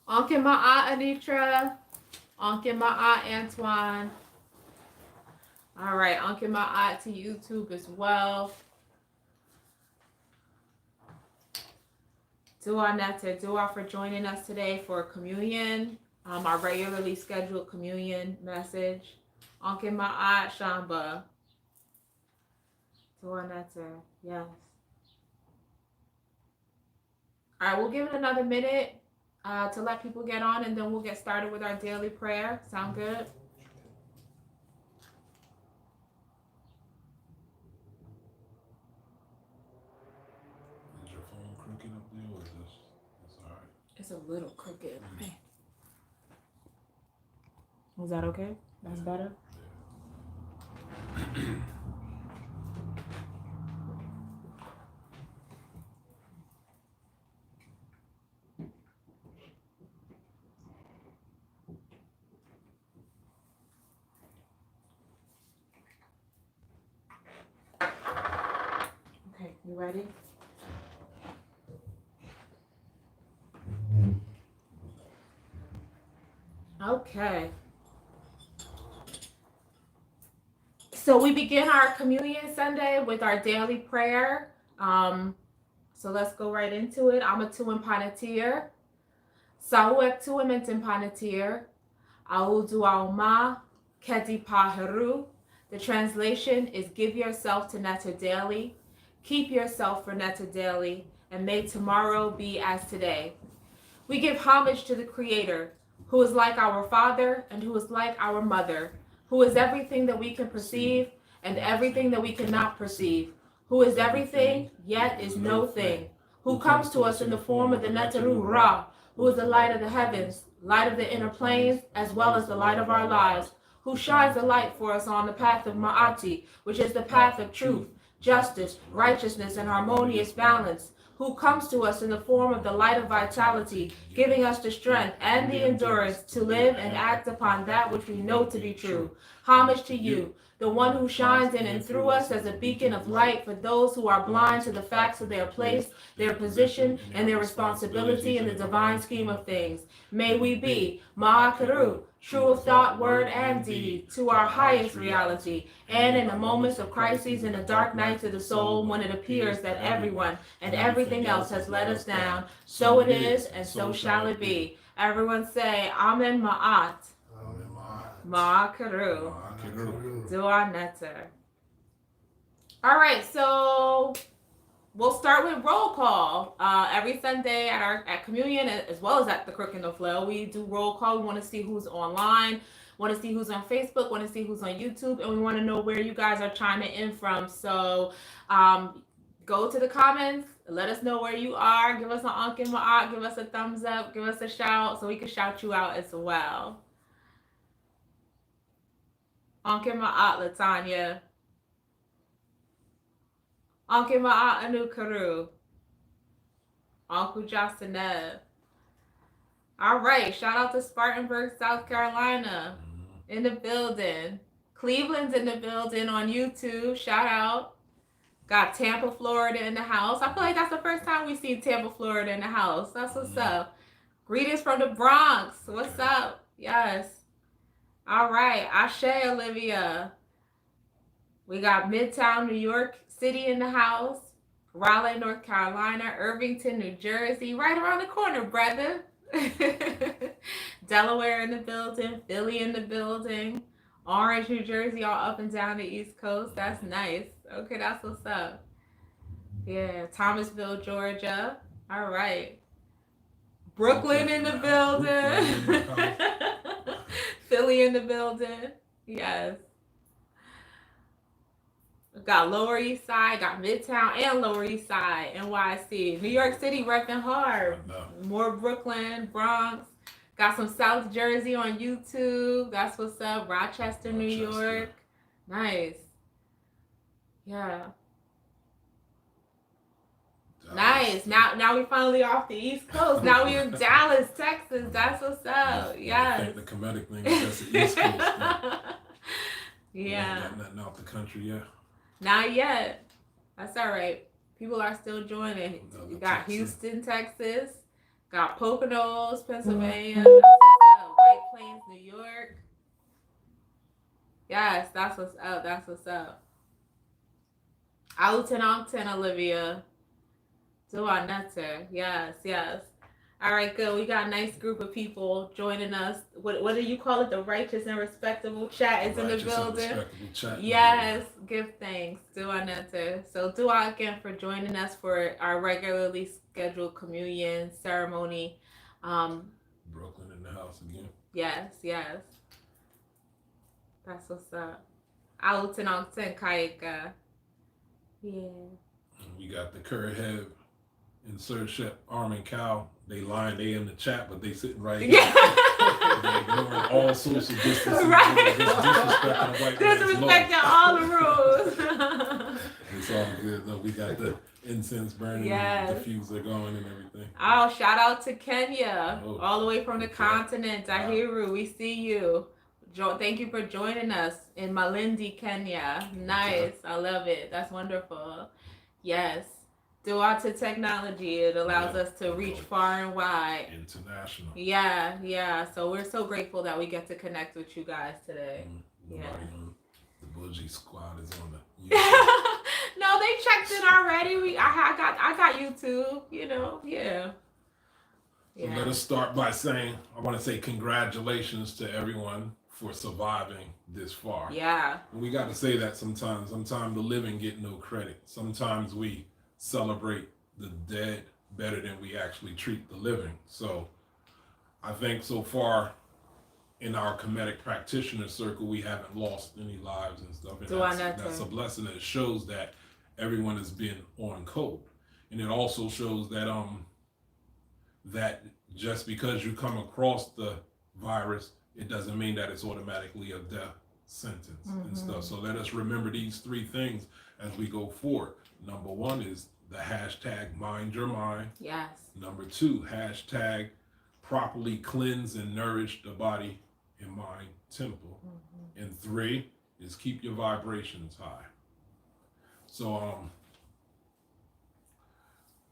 Anke Ma'a Anitra. Anke Ma'a Antoine. All right, Anke Ma'a to YouTube as well. Dua Neta, Dua for joining us today for communion, our regularly scheduled communion message. Anke Ma'a Shamba. Dua Neta, yes. All right, we'll give it another minute to let people get on, and then we'll get started with our daily prayer. Sound good? Is your phone crooked up there, or is this? It's all right. It's a little crooked. Was that okay? That's better? Yeah. Okay, you ready? Okay. So we begin our communion Sunday with our daily prayer. So let's go right into it. I'm a tuin panatir. Sauek tuamentin panatir. Audu auma keti paheru. The translation is give yourself to Netta daily. Keep yourself for Netta daily. And may tomorrow be as today. We give homage to the Creator, who is like our Father and who is like our Mother, who is everything that we can perceive and everything that we cannot perceive, who is everything yet is no thing, who comes to us in the form of the Netaru Ra, who is the light of the heavens, light of the inner planes, as well as the light of our lives, who shines the light for us on the path of Ma'ati, which is the path of truth, justice, righteousness, and harmonious balance, who comes to us in the form of the light of vitality, giving us the strength and the endurance to live and act upon that which we know to be true. Homage to you, the one who shines in and through us as a beacon of light for those who are blind to the facts of their place, their position, and their responsibility in the divine scheme of things. May we be Ma'akaru, true of thought, word, and deed, to our highest reality, and in the moments of crises in the dark nights of the soul, when it appears that everyone and everything else has let us down, so it is, and so shall it be. Everyone say, Amen Ma'at. Ma'akaru. Dua Netter. All right, so we'll start with roll call. Every Sunday at communion, as well as at the Crook and the Flow, we do roll call. We want to see who's online, want to see who's on Facebook, want to see who's on YouTube, and we want to know where you guys are chiming in from. So go to the comments, let us know where you are, give us an Anke Ma'at, give us a thumbs up, give us a shout, so we can shout you out as well. Anke Ma'at, Latanya. Anke Ma'at, Anu Karu. Uncle Jocelyn. All right, shout out to Spartanburg, South Carolina, in the building. Cleveland's in the building on YouTube. Shout out. Got Tampa, Florida in the house. I feel like that's the first time we see Tampa, Florida in the house. That's what's up. Greetings from the Bronx. What's up? Yes. All right. Ashe, Olivia. We got Midtown, New York City in the house. Raleigh, North Carolina. Irvington, New Jersey. Right around the corner, brother. Delaware in the building. Philly in the building. Orange, New Jersey, all up and down the East Coast. That's nice. Okay, that's what's up. Yeah, Thomasville, Georgia. All right. Brooklyn in the building. Philly in the building. Yes. Got Lower East Side, got Midtown and Lower East Side, NYC. New York City repping hard. More Brooklyn, Bronx. Got some South Jersey on YouTube. That's what's up. Rochester, New York. Nice. Yeah. Nice. Now we finally off the East Coast. Now we in Dallas, Texas. That's what's up. Yes. I think the comedic thing is that's the East Coast. Yeah. Got nothing out the country yet. Not yet. That's all right. People are still joining. You got Houston, Texas. Got Poconos, Pennsylvania. That's what's up. White Plains, New York. Yes, that's what's up. That's what's up. Alton, Olivia. Dua Nutter. Yes, yes. All right, good. We got a nice group of people joining us. What do you call it? The righteous and respectable chat is in the building. Yes, give thanks. Dua Nutter. So dua again for joining us for our regularly scheduled communion ceremony. Brooklyn in the house again. Yes, yes. That's what's up. Alton, Kayaka. Yeah. We got the curry head and Sir Chef Armin Cow. They lying, they in the chat, but they sitting right here. They ignoring all social distancing. Right. Disrespecting the white man's Disrespecting all the rules. It's all good though. We got the incense burning, yes. the diffuser going and everything. Oh, shout out to Kenya, all the way from the continent. Dahiru, we see you. Thank you for joining us in Malindi, Kenya. Nice. I love it. That's wonderful. Yes. Due to technology, it allows us to reach far and wide. International. Yeah, yeah. So we're so grateful that we get to connect with you guys today. Nobody on the Bougie Squad is on the No, they checked in already. I got YouTube, you know. Yeah. So let us start by saying, I want to say congratulations to everyone for surviving this far. Yeah. And we got to say that sometimes. Sometimes the living get no credit. Sometimes we celebrate the dead better than we actually treat the living. So I think so far in our Kemetic practitioner circle, we haven't lost any lives and stuff. And that's a blessing. It shows that everyone has been on code. And it also shows that that just because you come across the virus, it doesn't mean that it's automatically a death sentence and stuff. So let us remember these three things as we go forward. Number one is the hashtag mind your mind. Yes. Number two, hashtag properly cleanse and nourish the body and mind temple. And three is keep your vibrations high. So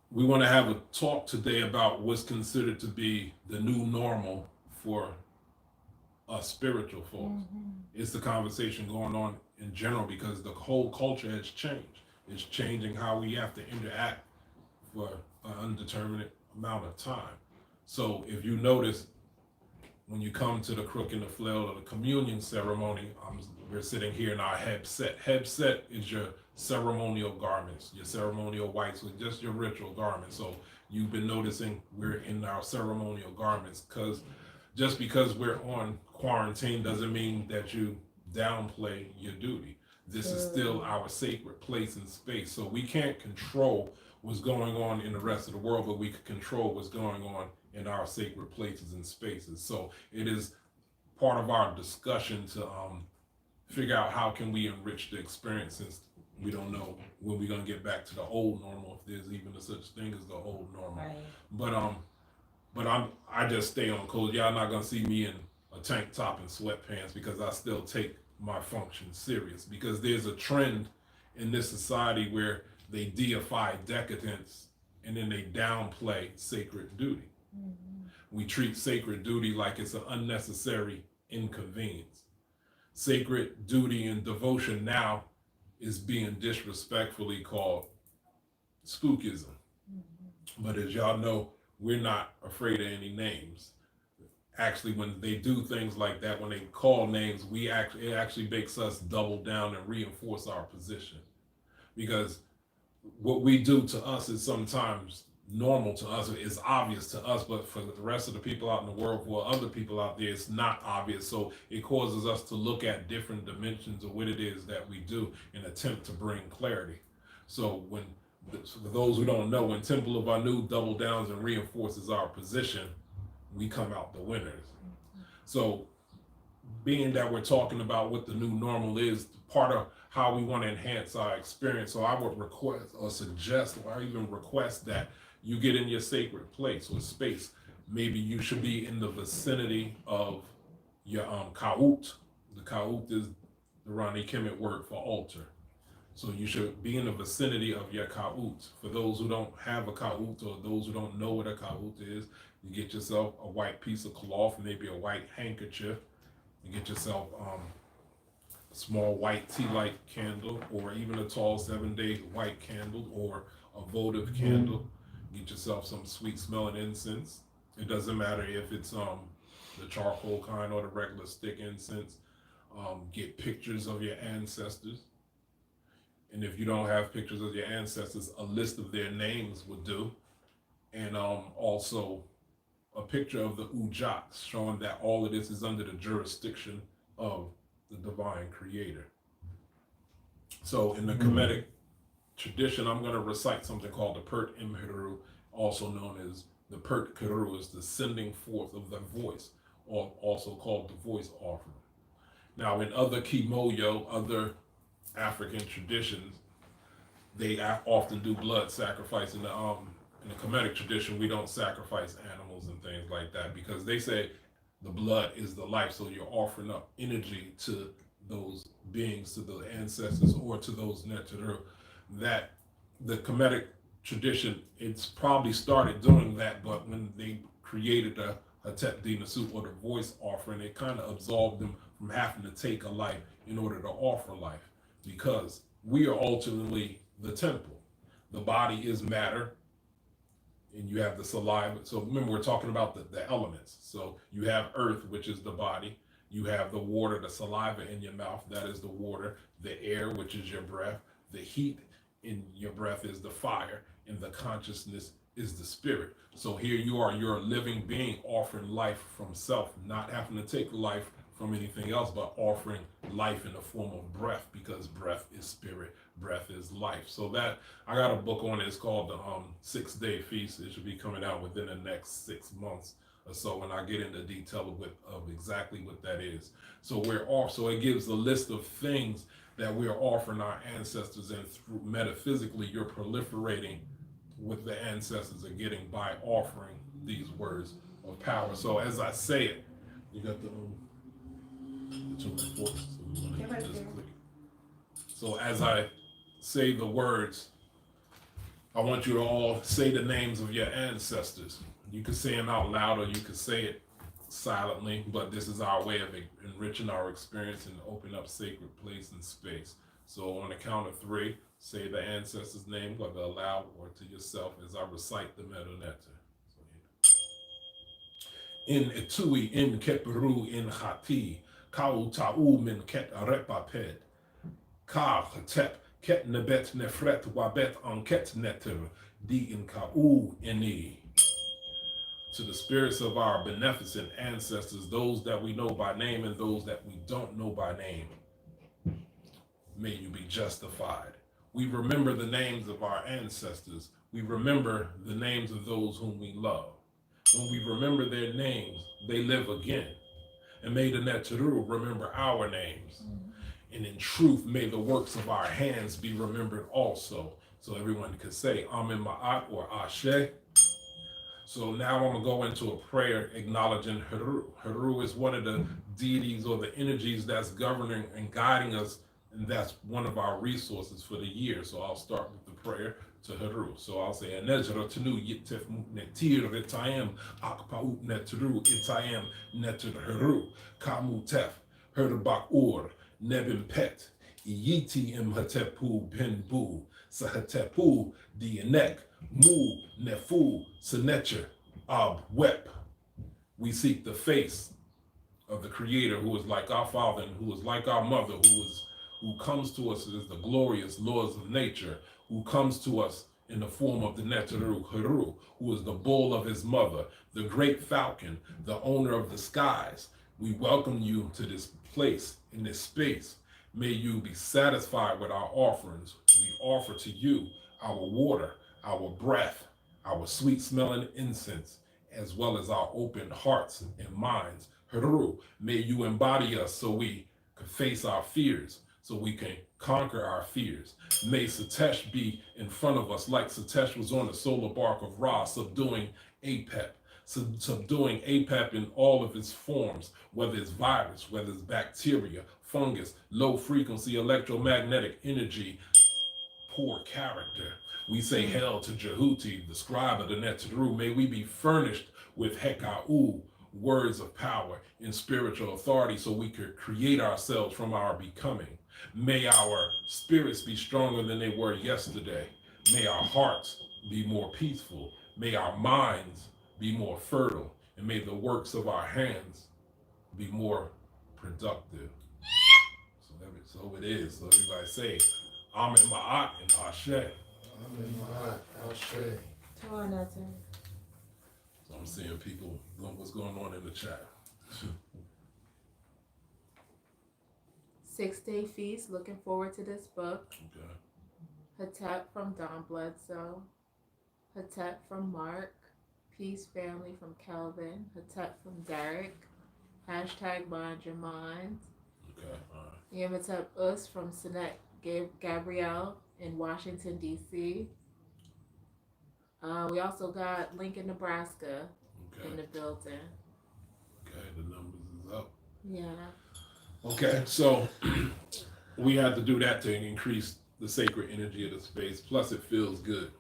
we want to have a talk today about what's considered to be the new normal for us spiritual folks. It's the conversation going on in general because the whole culture has changed. It's changing how we have to interact for an undetermined amount of time. So if you notice, when you come to the crook and the flail or the communion ceremony, we're sitting here in our hebset. Hebset is your ceremonial garments, your ceremonial whites, with just your ritual garments. So you've been noticing we're in our ceremonial garments because just because we're on quarantine doesn't mean that you downplay your duty. This is still our sacred place and space. So we can't control what's going on in the rest of the world, but we can control what's going on in our sacred places and spaces. So it is part of our discussion to figure out how can we enrich the experience, since we don't know when we're going to get back to the old normal, if there's even a such thing as the old normal. Right. But I just stay on code. Y'all not going to see me in a tank top and sweatpants because I still take my function serious, because there's a trend in this society where they deify decadence and then they downplay sacred duty. We treat sacred duty like it's an unnecessary inconvenience. Sacred duty and devotion now is being disrespectfully called spookism. But as y'all know, we're not afraid of any names. Actually, when they do things like that, when they call names, it actually makes us double down and reinforce our position. Because what we do to us is sometimes normal to us, is obvious to us, but for the rest of the people out in the world, for other people out there, it's not obvious. So it causes us to look at different dimensions of what it is that we do and attempt to bring clarity. So for those who don't know, when Temple of Anu double downs and reinforces our position, we come out the winners. So being that we're talking about what the new normal is, part of how we want to enhance our experience. So I would request or suggest, or even request, that you get in your sacred place or space. Maybe you should be in the vicinity of your ka'ut. The ka'ut is the Rani Kemet word for altar. So you should be in the vicinity of your ka'ut. For those who don't have a ka'ut or those who don't know what a ka'ut is, you get yourself a white piece of cloth, maybe a white handkerchief. You get yourself a small white tea light candle, or even a tall 7-day white candle, or a votive candle. Get yourself some sweet smelling incense. It doesn't matter if it's the charcoal kind or the regular stick incense. Get pictures of your ancestors. And if you don't have pictures of your ancestors, a list of their names would do. And also a picture of the ujats, showing that all of this is under the jurisdiction of the divine creator. So in the Kemetic tradition, I'm going to recite something called the Pert Imhiru, also known as the Pert Kiru, is the sending forth of the voice, or also called the voice offering. Now in other Kimoyo, other African traditions, they often do blood sacrifice. In the Kemetic tradition, we don't sacrifice animals and things like that because they say the blood is the life. So you're offering up energy to those beings, to the ancestors, or to those Neteru. That the Kemetic tradition, it's probably started doing that, but when they created the Hatep Dinasut, or the voice offering, it kind of absolved them from having to take a life in order to offer life, because we are ultimately the temple. The body is matter, and you have the saliva. So remember, we're talking about the elements. So you have earth, which is the body. You have the water, the saliva in your mouth, that is the water. The air, which is your breath. The heat in your breath is the fire, and the consciousness is the spirit. So here you are, you're a living being offering life from self, not having to take life from anything else, but offering life in the form of breath, because breath is spirit, breath is life. So that, I got a book on it. It's called the 6-Day Feast. It should be coming out within the next 6 months or so, and I get into detail of exactly what that is. So we're off. So it gives a list of things that we are offering our ancestors, and through metaphysically, you're proliferating with the ancestors are getting by offering these words of power. So as I say it, you got the two reports. So we want to just click. So as I say the words, I want you to all say the names of your ancestors. You can say them out loud, or you can say it silently, but this is our way of enriching our experience and open up sacred place and space. So on the count of 3, say the ancestor's name, whether aloud or to yourself, as I recite the Medoneta. In etui in keperu in hati, kau ta'u min ket repaped, ka hetep ket nebet nefret wabet anket neter, di in kau ini. To the spirits of our beneficent ancestors, those that we know by name and those that we don't know by name, may you be justified. We remember the names of our ancestors. We remember the names of those whom we love. When we remember their names, they live again. And may the Neteru remember our names. And in truth, may the works of our hands be remembered also. So everyone can say Amen Ma'at or Ashe. So now I'm going to go into a prayer acknowledging Heru. Heru is one of the deities or the energies that's governing and guiding us, and that's one of our resources for the year. So I'll start with the prayer to Heru. So I'll say, Anejra Tanu Yitef Netir Retayem Akpaut Netru Itayem Netir Heru Kamutef Herbak Ur Nebim Pet Iyiti Imhatepu Ben Bu Sahatepu Dienek Mu Nefu Senecher Ab Wep. We seek the face of the Creator, who is like our Father and who is like our Mother, who comes to us as the glorious laws of nature, who comes to us in the form of the Neteru Heru, who is the bull of his mother, the great falcon, the owner of the skies. We welcome you to this place, in this space. May you be satisfied with our offerings. We offer to you our water, our breath, our sweet-smelling incense, as well as our open hearts and minds. Heru, may you embody us so we can face our fears, so we can conquer our fears. May Satesh be in front of us like Satesh was on the solar bark of Ra, subduing Apep, subduing Apep in all of its forms, whether it's virus, whether it's bacteria, fungus, low frequency electromagnetic energy, poor character. We say hail to Jehuti, the scribe of the Neteru. May we be furnished with Hekau, words of power and spiritual authority, so we could create ourselves from our becoming. May our spirits be stronger than they were yesterday. May our hearts be more peaceful. May our minds be more fertile. And may the works of our hands be more productive. So it is. So everybody say, Amen Ma'at and Ashe. Amen Ma'at, Ashe. So I'm seeing people, what's going on in the chat. 6-day feast. Looking forward to this book. Okay. Hatep from Don Bledsoe. Hatep from Mark. Peace Family from Kelvin. Hatep from Derek. Hashtag Mind Your Mind. Okay. All right. Yamatep Us from Sinette Gabrielle in Washington, D.C. We also got Lincoln, Nebraska in the building. Okay, the numbers is up. Yeah. Okay, so we had to do that to increase the sacred energy of the space. Plus, it feels good.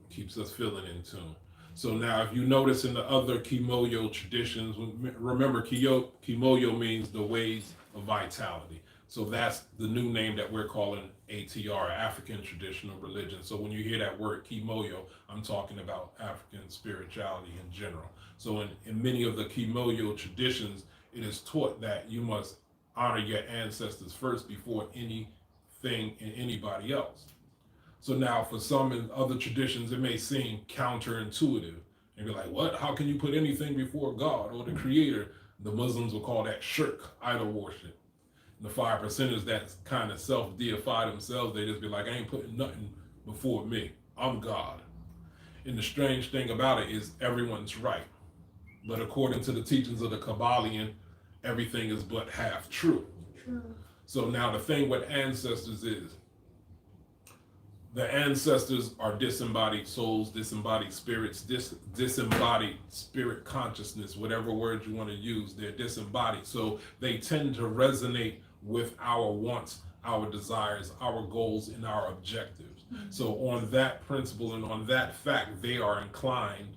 It keeps us feeling in tune. So now, if you notice in the other Kemmunion traditions, remember Kemmunion means the ways of vitality. So that's the new name that we're calling ATR, African Traditional Religion. So when you hear that word Kemmunion, I'm talking about African spirituality in general. So in many of the Kemmunion traditions, it is taught that you must honor your ancestors first before anything and anybody else. So now for some in other traditions, it may seem counterintuitive. And be like, what? How can you put anything before God or the creator? The Muslims will call that shirk, idol worship. And the 5%ers that kind of self-deify themselves, they just be like, I ain't putting nothing before me. I'm God. And the strange thing about it is everyone's right. But according to the teachings of the Kabbalion, everything is but half true. So now the thing with ancestors is, the ancestors are disembodied souls, disembodied spirits, disembodied spirit consciousness, whatever word you want to use, they're disembodied. So they tend to resonate with our wants, our desires, our goals, and our objectives. So on that principle and on that fact, they are inclined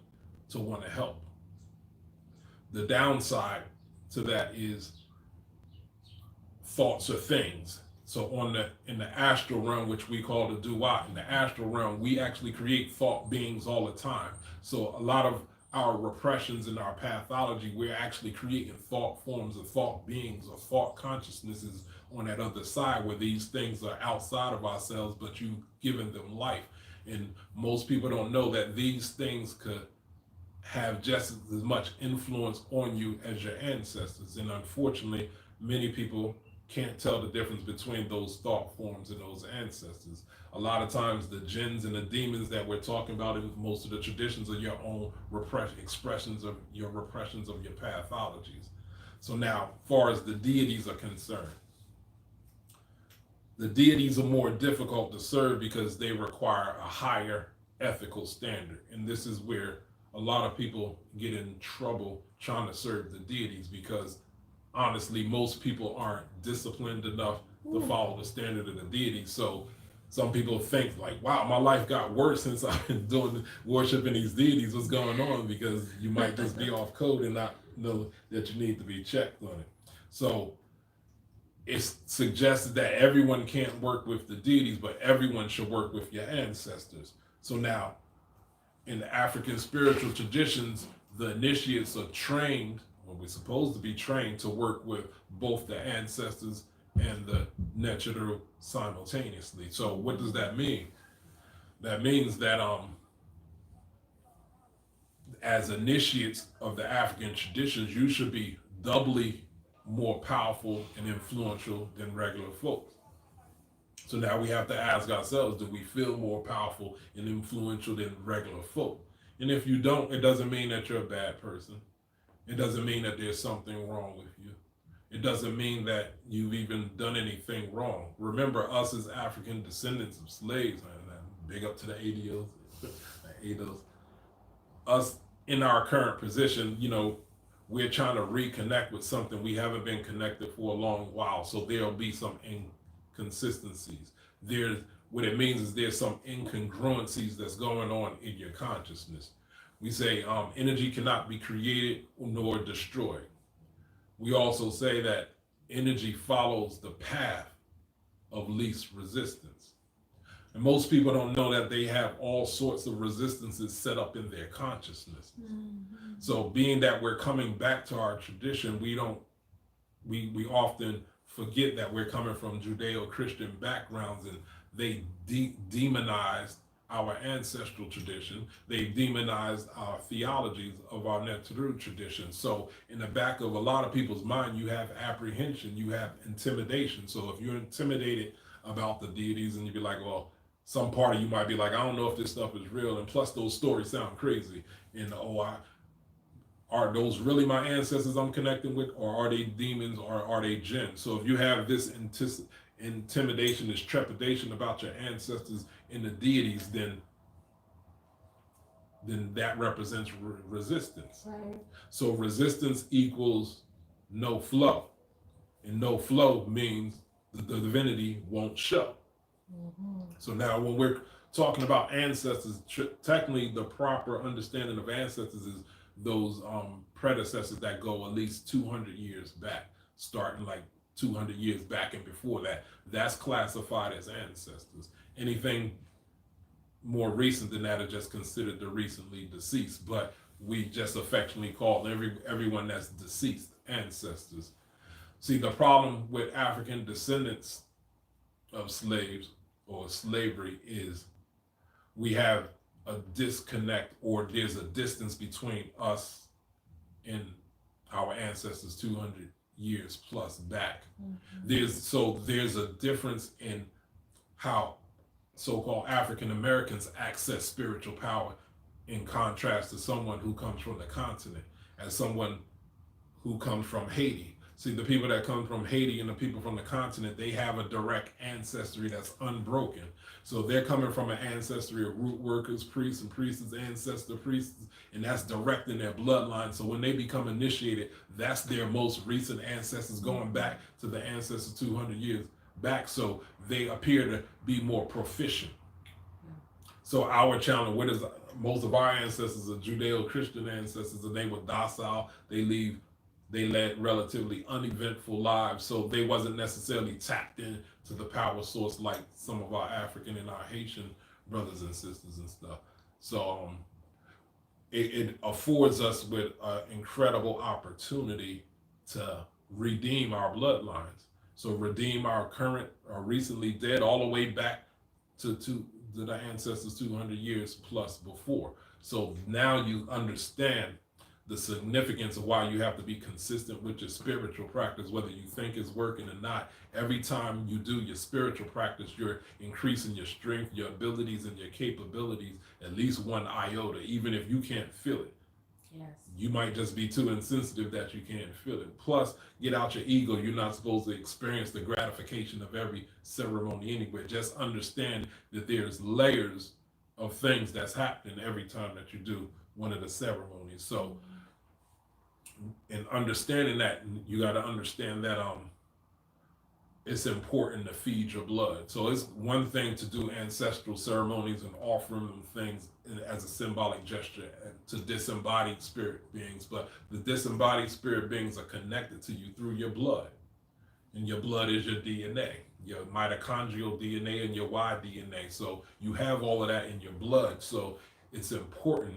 to want to help. The downside to that is thoughts or things. So in the astral realm, which we call the duat, in the astral realm, we actually create thought beings all the time. So a lot of our repressions and our pathology, we're actually creating thought forms of thought beings or thought consciousnesses on that other side, where these things are outside of ourselves, but you've given them life. And most people don't know that these things could have just as much influence on you as your ancestors. And unfortunately, many people can't tell the difference between those thought forms and those ancestors. A lot of times the jinns and the demons that we're talking about in most of the traditions are your own expressions of your repressions of your pathologies. So now, as far as the deities are concerned, the deities are more difficult to serve because they require a higher ethical standard. And this is where a lot of people get in trouble trying to serve the deities, because honestly, most people aren't disciplined enough to follow the standard of the deity. So some people think like, wow, my life got worse since I've been doing worshiping these deities. What's going on? Because you might just be off code and not know that you need to be checked on it. So it's suggested that everyone can't work with the deities, but everyone should work with your ancestors. So now, in the African spiritual traditions, the initiates are trained, or we're supposed to be trained, to work with both the ancestors and the Neteru simultaneously. So what does that mean? That means that as initiates of the African traditions, you should be doubly more powerful and influential than regular folks. So now we have to ask ourselves, do we feel more powerful and influential than regular folk? And if you don't, it doesn't mean that you're a bad person. It doesn't mean that there's something wrong with you. It doesn't mean that you've even done anything wrong. Remember, us as African descendants of slaves, big up to the ADOs, us in our current position, we're trying to reconnect with something we haven't been connected for a long while. So there'll be some inconsistencies. What it means is there's some incongruencies that's going on in your consciousness. We say energy cannot be created nor destroyed. We also say that energy follows the path of least resistance. And most people don't know that they have all sorts of resistances set up in their consciousness. Mm-hmm. So being that we're coming back to our tradition, we often forget that we're coming from Judeo-Christian backgrounds, and they demonized our ancestral tradition. They demonized our theologies of our Neteru tradition. So in the back of a lot of people's mind, you have apprehension, you have intimidation. So if you're intimidated about the deities and you be like, well, some part of you might be like, I don't know if this stuff is real. And plus those stories sound crazy. And are those really my ancestors I'm connecting with, or are they demons, or are they jinn? So if you have this intimidation, this trepidation about your ancestors and the deities, then that represents resistance. Right. So resistance equals no flow, and no flow means the divinity won't show. Mm-hmm. So now when we're talking about ancestors, technically the proper understanding of ancestors is those predecessors that go at least 200 years back, starting like 200 years back and before that. That's classified as ancestors. Anything more recent than that are just considered the recently deceased, but we just affectionately call everyone that's deceased ancestors. See, the problem with African descendants of slaves or slavery is we have a disconnect, or there's a distance between us and our ancestors 200 years plus back. Mm-hmm. There's a difference in how so-called African Americans access spiritual power in contrast to someone who comes from the continent, as someone who comes from Haiti. See, the people that come from Haiti and the people from the continent, they have a direct ancestry that's unbroken. So they're coming from an ancestry of root workers, priests and priestess, ancestor priests, and that's direct in their bloodline. So when they become initiated, that's their most recent ancestors going back to the ancestors 200 years back. So they appear to be more proficient. So our challenge, what is most of our ancestors are Judeo-Christian ancestors, and they were docile. They led relatively uneventful lives, so they wasn't necessarily tapped into the power source like some of our African and our Haitian brothers and sisters and stuff. So it affords us with an incredible opportunity to redeem our bloodlines. So redeem our current or recently dead all the way back to the ancestors 200 years plus before. So now you understand the significance of why you have to be consistent with your spiritual practice, whether you think it's working or not. Every time you do your spiritual practice, you're increasing your strength, your abilities, and your capabilities at least one iota, even if you can't feel it. Yes. You might just be too insensitive that you can't feel it. Plus, get out your ego. You're not supposed to experience the gratification of every ceremony anyway. Just understand that there's layers of things that's happening every time that you do one of the ceremonies. So in understanding that, you got to understand that it's important to feed your blood. So it's one thing to do ancestral ceremonies and offering them things as a symbolic gesture to disembodied spirit beings, but the disembodied spirit beings are connected to you through your blood, and your blood is your DNA, your mitochondrial DNA and your Y DNA. So you have all of that in your blood. So it's important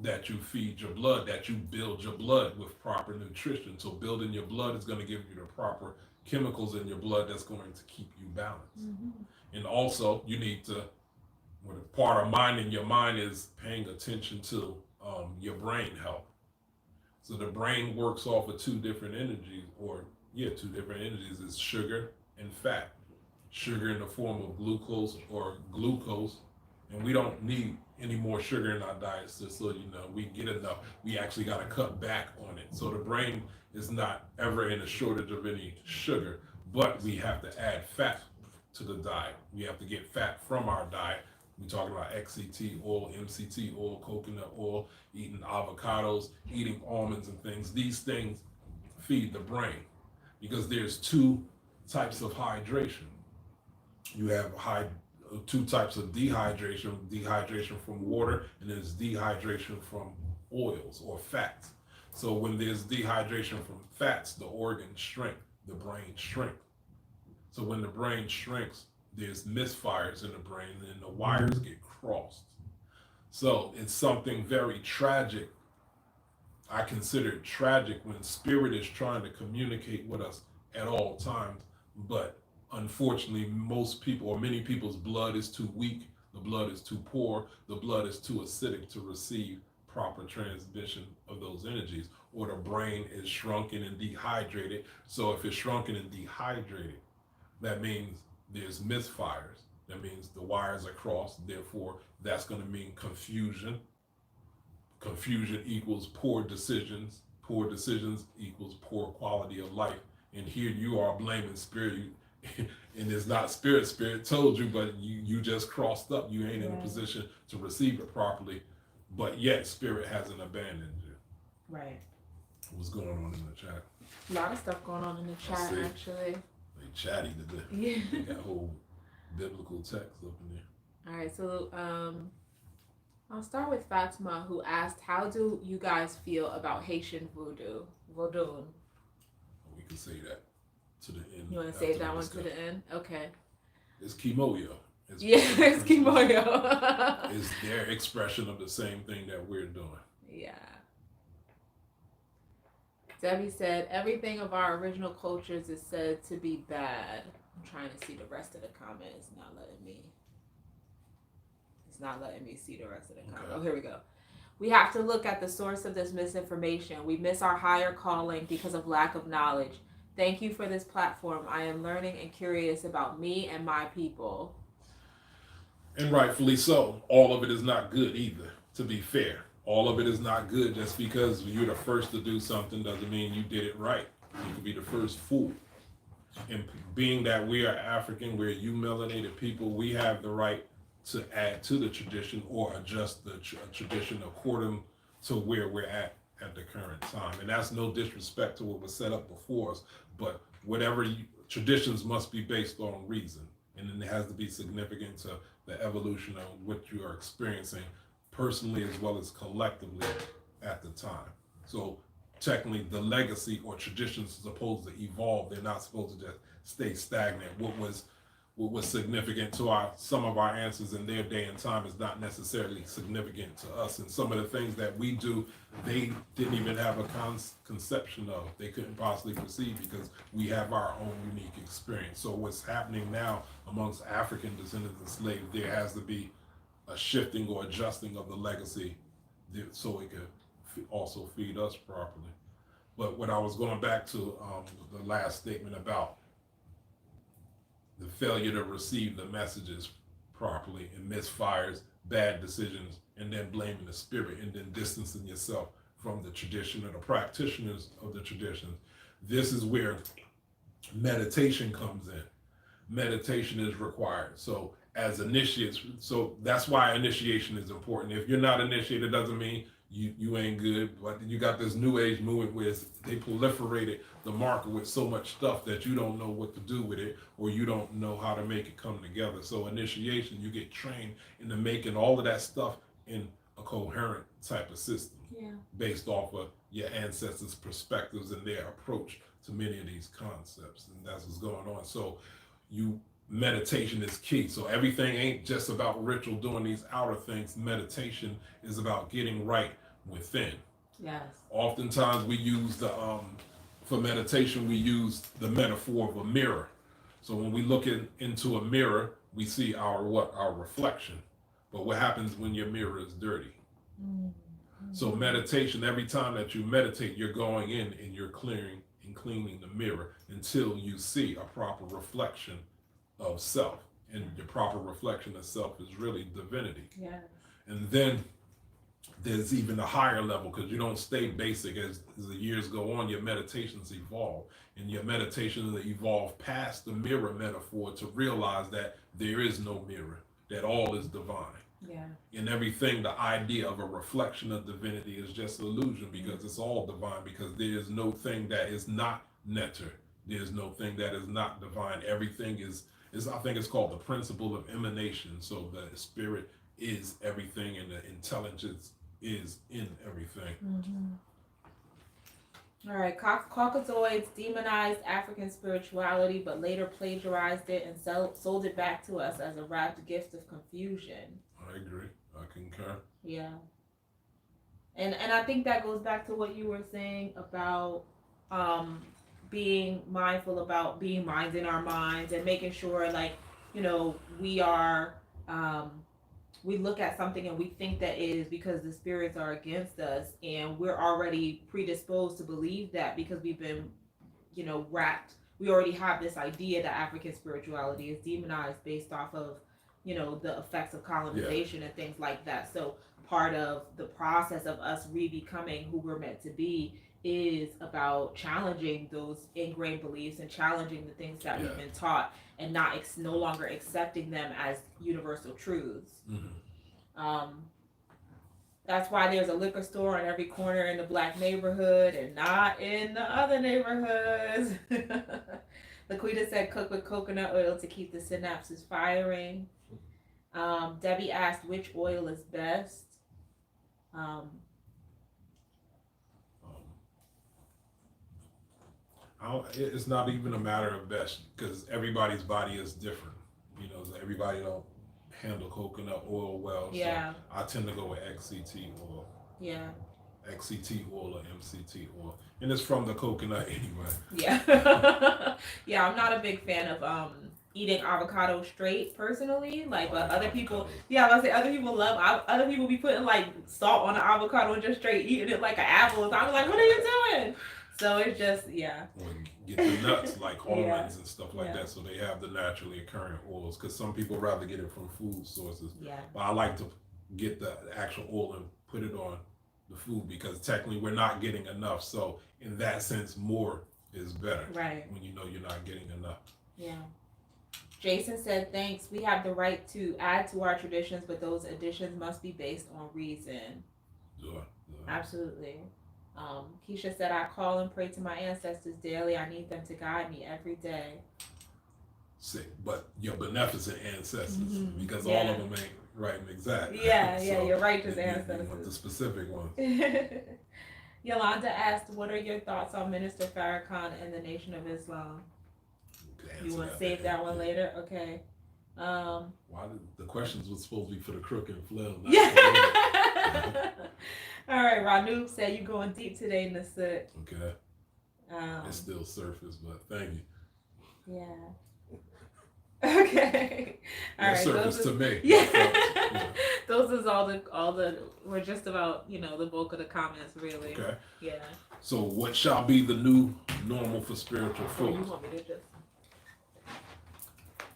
that you feed your blood, that you build your blood with proper nutrition. So building your blood is going to give you the proper chemicals in your blood that's going to keep you balanced. Mm-hmm. And also you need to, part of minding your mind is paying attention to your brain health. So the brain works off of two different energies, is sugar and fat. Sugar in the form of glucose, and we don't need any more sugar in our diets, just so you know. We get enough. We actually got to cut back on it. So the brain is not ever in a shortage of any sugar, but we have to add fat to the diet. We have to get fat from our diet. We're talking about XCT oil, MCT oil, coconut oil, eating avocados, eating almonds and things. These things feed the brain because there's two types of hydration. You have two types of dehydration from water, and there's dehydration from oils or fats. So when there's dehydration from fats, the organs shrink, the brain shrink. So when the brain shrinks, there's misfires in the brain and the wires get crossed. So it's something very tragic. I consider it tragic when spirit is trying to communicate with us at all times, but unfortunately, most people or many people's blood is too weak, the blood is too poor, the blood is too acidic to receive proper transmission of those energies, or the brain is shrunken and dehydrated. So if it's shrunken and dehydrated, that means there's misfires. That means the wires are crossed. Therefore, that's going to mean confusion. Confusion equals poor decisions. Poor decisions equals poor quality of life. And here you are blaming spirit, and it's not spirit. Spirit told you, but you just crossed up. You ain't in a position to receive it properly, but yet spirit hasn't abandoned you. Right. What's going on in the chat? A lot of stuff going on in the chat, actually. They chatty today. Yeah. They got whole biblical text up in there. All right, so I'll start with Fatima, who asked, "How do you guys feel about Haitian voodoo?" Vodun. We can say that to the end. You want to save that one to the end? Okay. It's Kemmunion. It's Kemmunion. It's their expression of the same thing that we're doing. Yeah. Debbie said, "Everything of our original cultures is said to be bad." I'm trying to see the rest of the comment. It's not letting me see the rest of the comment. Oh, here we go. "We have to look at the source of this misinformation. We miss our higher calling because of lack of knowledge. Thank you for this platform. I am learning and curious about me and my people." And rightfully so. All of it is not good either, to be fair. All of it is not good. Just because you're the first to do something doesn't mean you did it right. You could be the first fool. And being that we are African, we're you melanated people, we have the right to add to the tradition or adjust the tradition according to where we're at the current time. And that's no disrespect to what was set up before us, but traditions must be based on reason, and then it has to be significant to the evolution of what you are experiencing personally as well as collectively at the time. So technically the legacy or traditions are supposed to evolve. They're not supposed to just stay stagnant. What was significant to some of our ancestors in their day and time is not necessarily significant to us. And some of the things that we do, they didn't even have a conception of. They couldn't possibly perceive because we have our own unique experience. So what's happening now amongst African descendants of slaves, there has to be a shifting or adjusting of the legacy so it could also feed us properly. But what I was going back to the last statement about the failure to receive the messages properly and misfires, bad decisions, and then blaming the spirit and then distancing yourself from the tradition or the practitioners of the traditions. This is where meditation comes in. Meditation is required. So as initiates, so that's why initiation is important. If you're not initiated, it doesn't mean you ain't good, but you got this new age movement where they proliferated the market with so much stuff that you don't know what to do with it, or you don't know how to make it come together. So initiation, you get trained into making all of that stuff in a coherent type of system, based off of your ancestors' perspectives and their approach to many of these concepts, and that's what's going on. So meditation is key. So everything ain't just about ritual, doing these outer things. Meditation is about getting right within. Yes. Oftentimes we use for meditation, we use the metaphor of a mirror. So when we look into a mirror, we see our reflection. But what happens when your mirror is dirty? Mm-hmm. So meditation, every time that you meditate, you're going in and you're clearing and cleaning the mirror until you see a proper reflection of self, and the proper reflection of self is really divinity. Yes. And then there's even a higher level, because you don't stay basic. As the years go on, your meditations evolve, and your meditations evolve past the mirror metaphor to realize that there is no mirror, that all is divine. Yeah. In everything, the idea of a reflection of divinity is just illusion, because it's all divine, because there is no thing that is not netter. There's no thing that is not divine. Everything is I think it's called the principle of emanation. So the spirit is everything, and the intelligence is in everything. All right, Caucasoids demonized African spirituality, but later plagiarized it and sold it back to us as a wrapped gift of confusion. I agree. I concur. Yeah. And I think that goes back to what you were saying about being mindful about being minds in our minds and making sure, like, we are we look at something and we think that it is because the spirits are against us, and we're already predisposed to believe that because we've been wrapped. We already have this idea that African spirituality is demonized based off of the effects of colonization and things like that. So part of the process of us re-becoming who we're meant to be is about challenging those ingrained beliefs and challenging the things that we've been taught, and no longer accepting them as universal truths. That's why there's a liquor store on every corner in the black neighborhood and not in the other neighborhoods. Laquita said cook with coconut oil to keep the synapses firing. Debbie asked which oil is best. It's not even a matter of best, because everybody's body is different. Everybody don't handle coconut oil well. Yeah. So I tend to go with XCT oil. Yeah. XCT oil or MCT oil, and it's from the coconut anyway. Yeah. Yeah, I'm not a big fan of eating avocado straight personally. Like, but other people, I was say other people love. Other people be putting like salt on the avocado and just straight eating it like an apple. So I'm like, what are you doing? So it's just Or get the nuts like almonds and stuff like Yeah. that, so they have the naturally occurring oils. Because some people rather get it from food sources. Yeah. But I like to get the actual oil and put it on the food, because technically we're not getting enough. So in that sense, more is better. Right. When you know you're not getting enough. Yeah. Jason said, thanks. We have the right to add to our traditions, but those additions must be based on reason. Sure. Absolutely. Keisha said, I call and pray to my ancestors daily. I need them to guide me every day. But your beneficent ancestors, because all of them ain't right and exact. Yeah, So your righteous you ancestors. want the specific ones. Yolanda asked, what are your thoughts on Minister Farrakhan and the Nation of Islam? You want to save that one later? Okay. Why the questions were supposed to be for the crook and flail? Yeah. All right, Ranu said you going deep today, Nasuk. Okay. It's still surface, but thank you. Yeah. Okay. All right. Surface to me. Yeah. Those is all the. We're just about the bulk of the comments, really. Okay. Yeah. So what shall be the new normal for spiritual You folks? want me to just?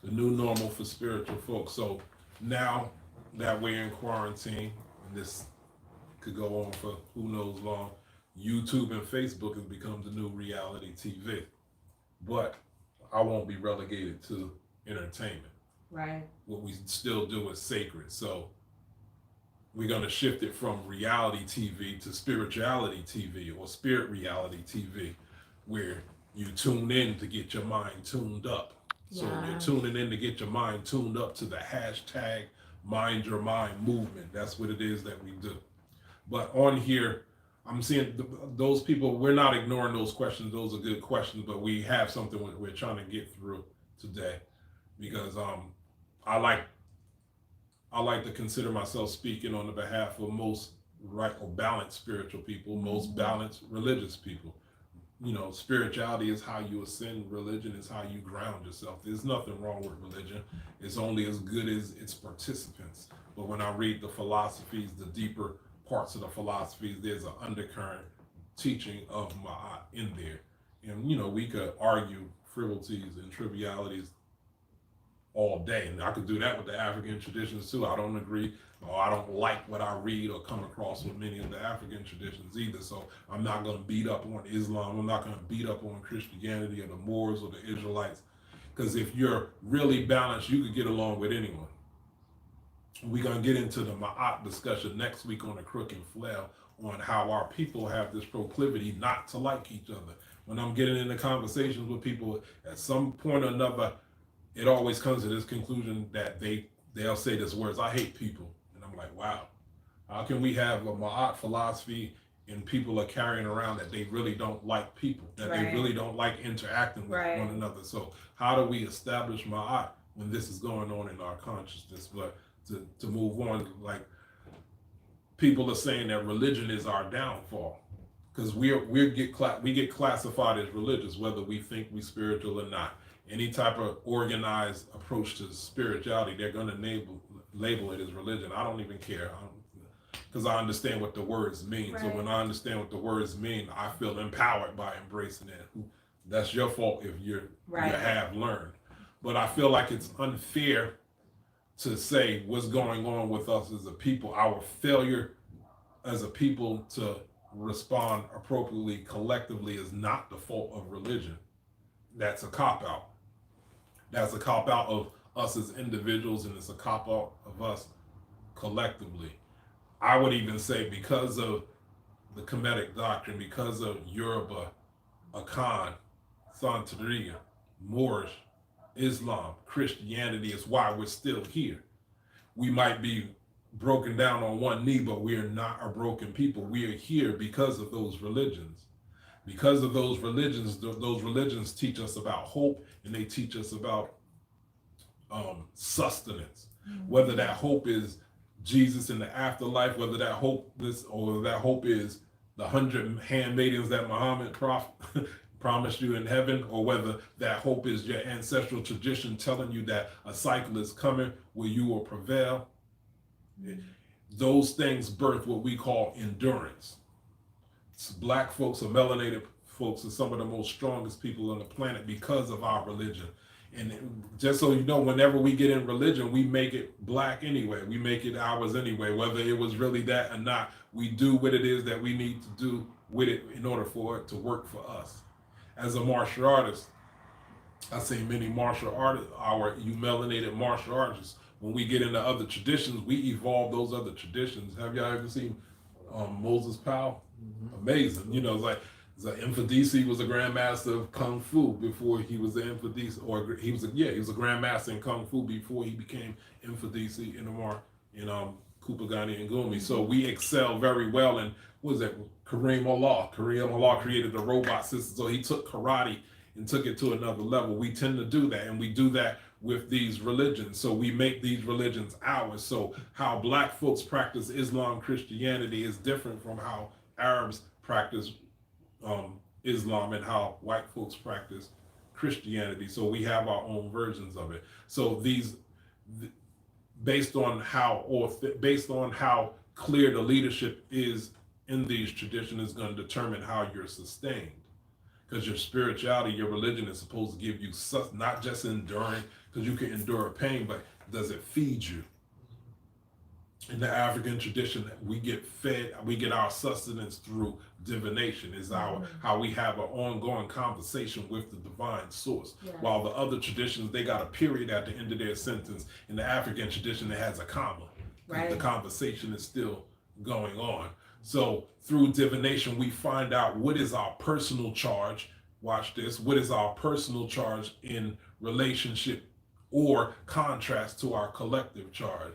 The new normal for spiritual folks. So now that we're in quarantine, and this could go on for who knows long, YouTube and Facebook has become the new reality TV. But I won't be relegated to entertainment. Right. What we still do is sacred. So we're going to shift it from reality TV to spirituality TV, or spirit reality TV, where you tune in to get your mind tuned up. So you're tuning in to get your mind tuned up to the hashtag Mind Your Mind movement. That's what it is that we do. But on here, I'm seeing those people, we're not ignoring those questions. Those are good questions, but we have something we're trying to get through today, because I like to consider myself speaking on the behalf of most right or balanced spiritual people, most balanced religious people. Spirituality is how you ascend. Religion is how you ground yourself. There's nothing wrong with religion. It's only as good as its participants. But when I read the philosophies, the deeper parts of the philosophies, there's an undercurrent teaching of Ma'at in there. And, we could argue frivolities and trivialities all day. And I could do that with the African traditions too. I don't agree, or I don't like what I read or come across with many of the African traditions either. So I'm not going to beat up on Islam. I'm not going to beat up on Christianity or the Moors or the Israelites. Because if you're really balanced, you could get along with anyone. We're going to get into the Ma'at discussion next week on the Crook and Flail, on how our people have this proclivity not to like each other. When I'm getting into conversations with people, at some point or another, it always comes to this conclusion that they'll say this words, I hate people. And I'm like, wow, how can we have a Ma'at philosophy and people are carrying around that they really don't like people, that they really don't like interacting with one another? So how do we establish Ma'at when this is going on in our consciousness? But to move on, like, people are saying that religion is our downfall because we get classified as religious, whether we think we spiritual or not. Any type of organized approach to spirituality, they're going to label it as religion. I don't even care because I understand what the words mean. So when I understand what the words mean, I feel empowered by embracing it. That's your fault if you have learned. But I feel like it's unfair to say what's going on with us as a people, our failure as a people to respond appropriately collectively is not the fault of religion. That's a cop-out. That's a cop-out of us as individuals, and it's a cop-out of us collectively. I would even say because of the Kemetic doctrine, because of Yoruba, Akan, Santeria, Moorish, Islam, Christianity is why we're still here. We might be broken down on one knee, but we are not a broken people. We are here because of those religions. Because of those religions teach us about hope, and they teach us about sustenance. Whether that hope is Jesus in the afterlife, whether that hope is the 100 handmaidens that Muhammad promised you in heaven, or whether that hope is your ancestral tradition telling you that a cycle is coming where you will prevail. Those things birth what we call endurance. Black folks or melanated folks are some of the most strongest people on the planet because of our religion. And just so you know, whenever we get in religion, we make it black anyway. We make it ours anyway, whether it was really that or not. We do what it is that we need to do with it in order for it to work for us. As a martial artist, I've seen many martial artists, you melanated martial artists, when we get into other traditions, we evolve those other traditions. Have y'all ever seen Moses Powell? Amazing. You know, it's like Infadisi was a grandmaster of Kung Fu before he was an Infadisi, or he was a grandmaster in Kung Fu before he became Infadisi in Kupagani and Gumi. So we excel very well in, what is that, Kareem Allah. Kareem Allah created the robot system, so he took karate and took it to another level. We tend to do that, and we do that with these religions. So we make these religions ours. So how black folks practice Islam, Christianity is different from how Arabs practice Islam and how white folks practice Christianity. So we have our own versions of it. So based on how clear the leadership is in these traditions is going to determine how you're sustained. Because your spirituality, your religion is supposed to give you not just enduring, because you can endure pain, but does it feed you? In the African tradition, we get fed, we get our sustenance through divination. Is how we have an ongoing conversation with the divine source. Yes. While the other traditions, they got a period at the end of their sentence. In the African tradition, it has a comma. Right. The conversation is still going on. So through divination, we find out what is our personal charge. Watch this. What is our personal charge in relationship or contrast to our collective charge?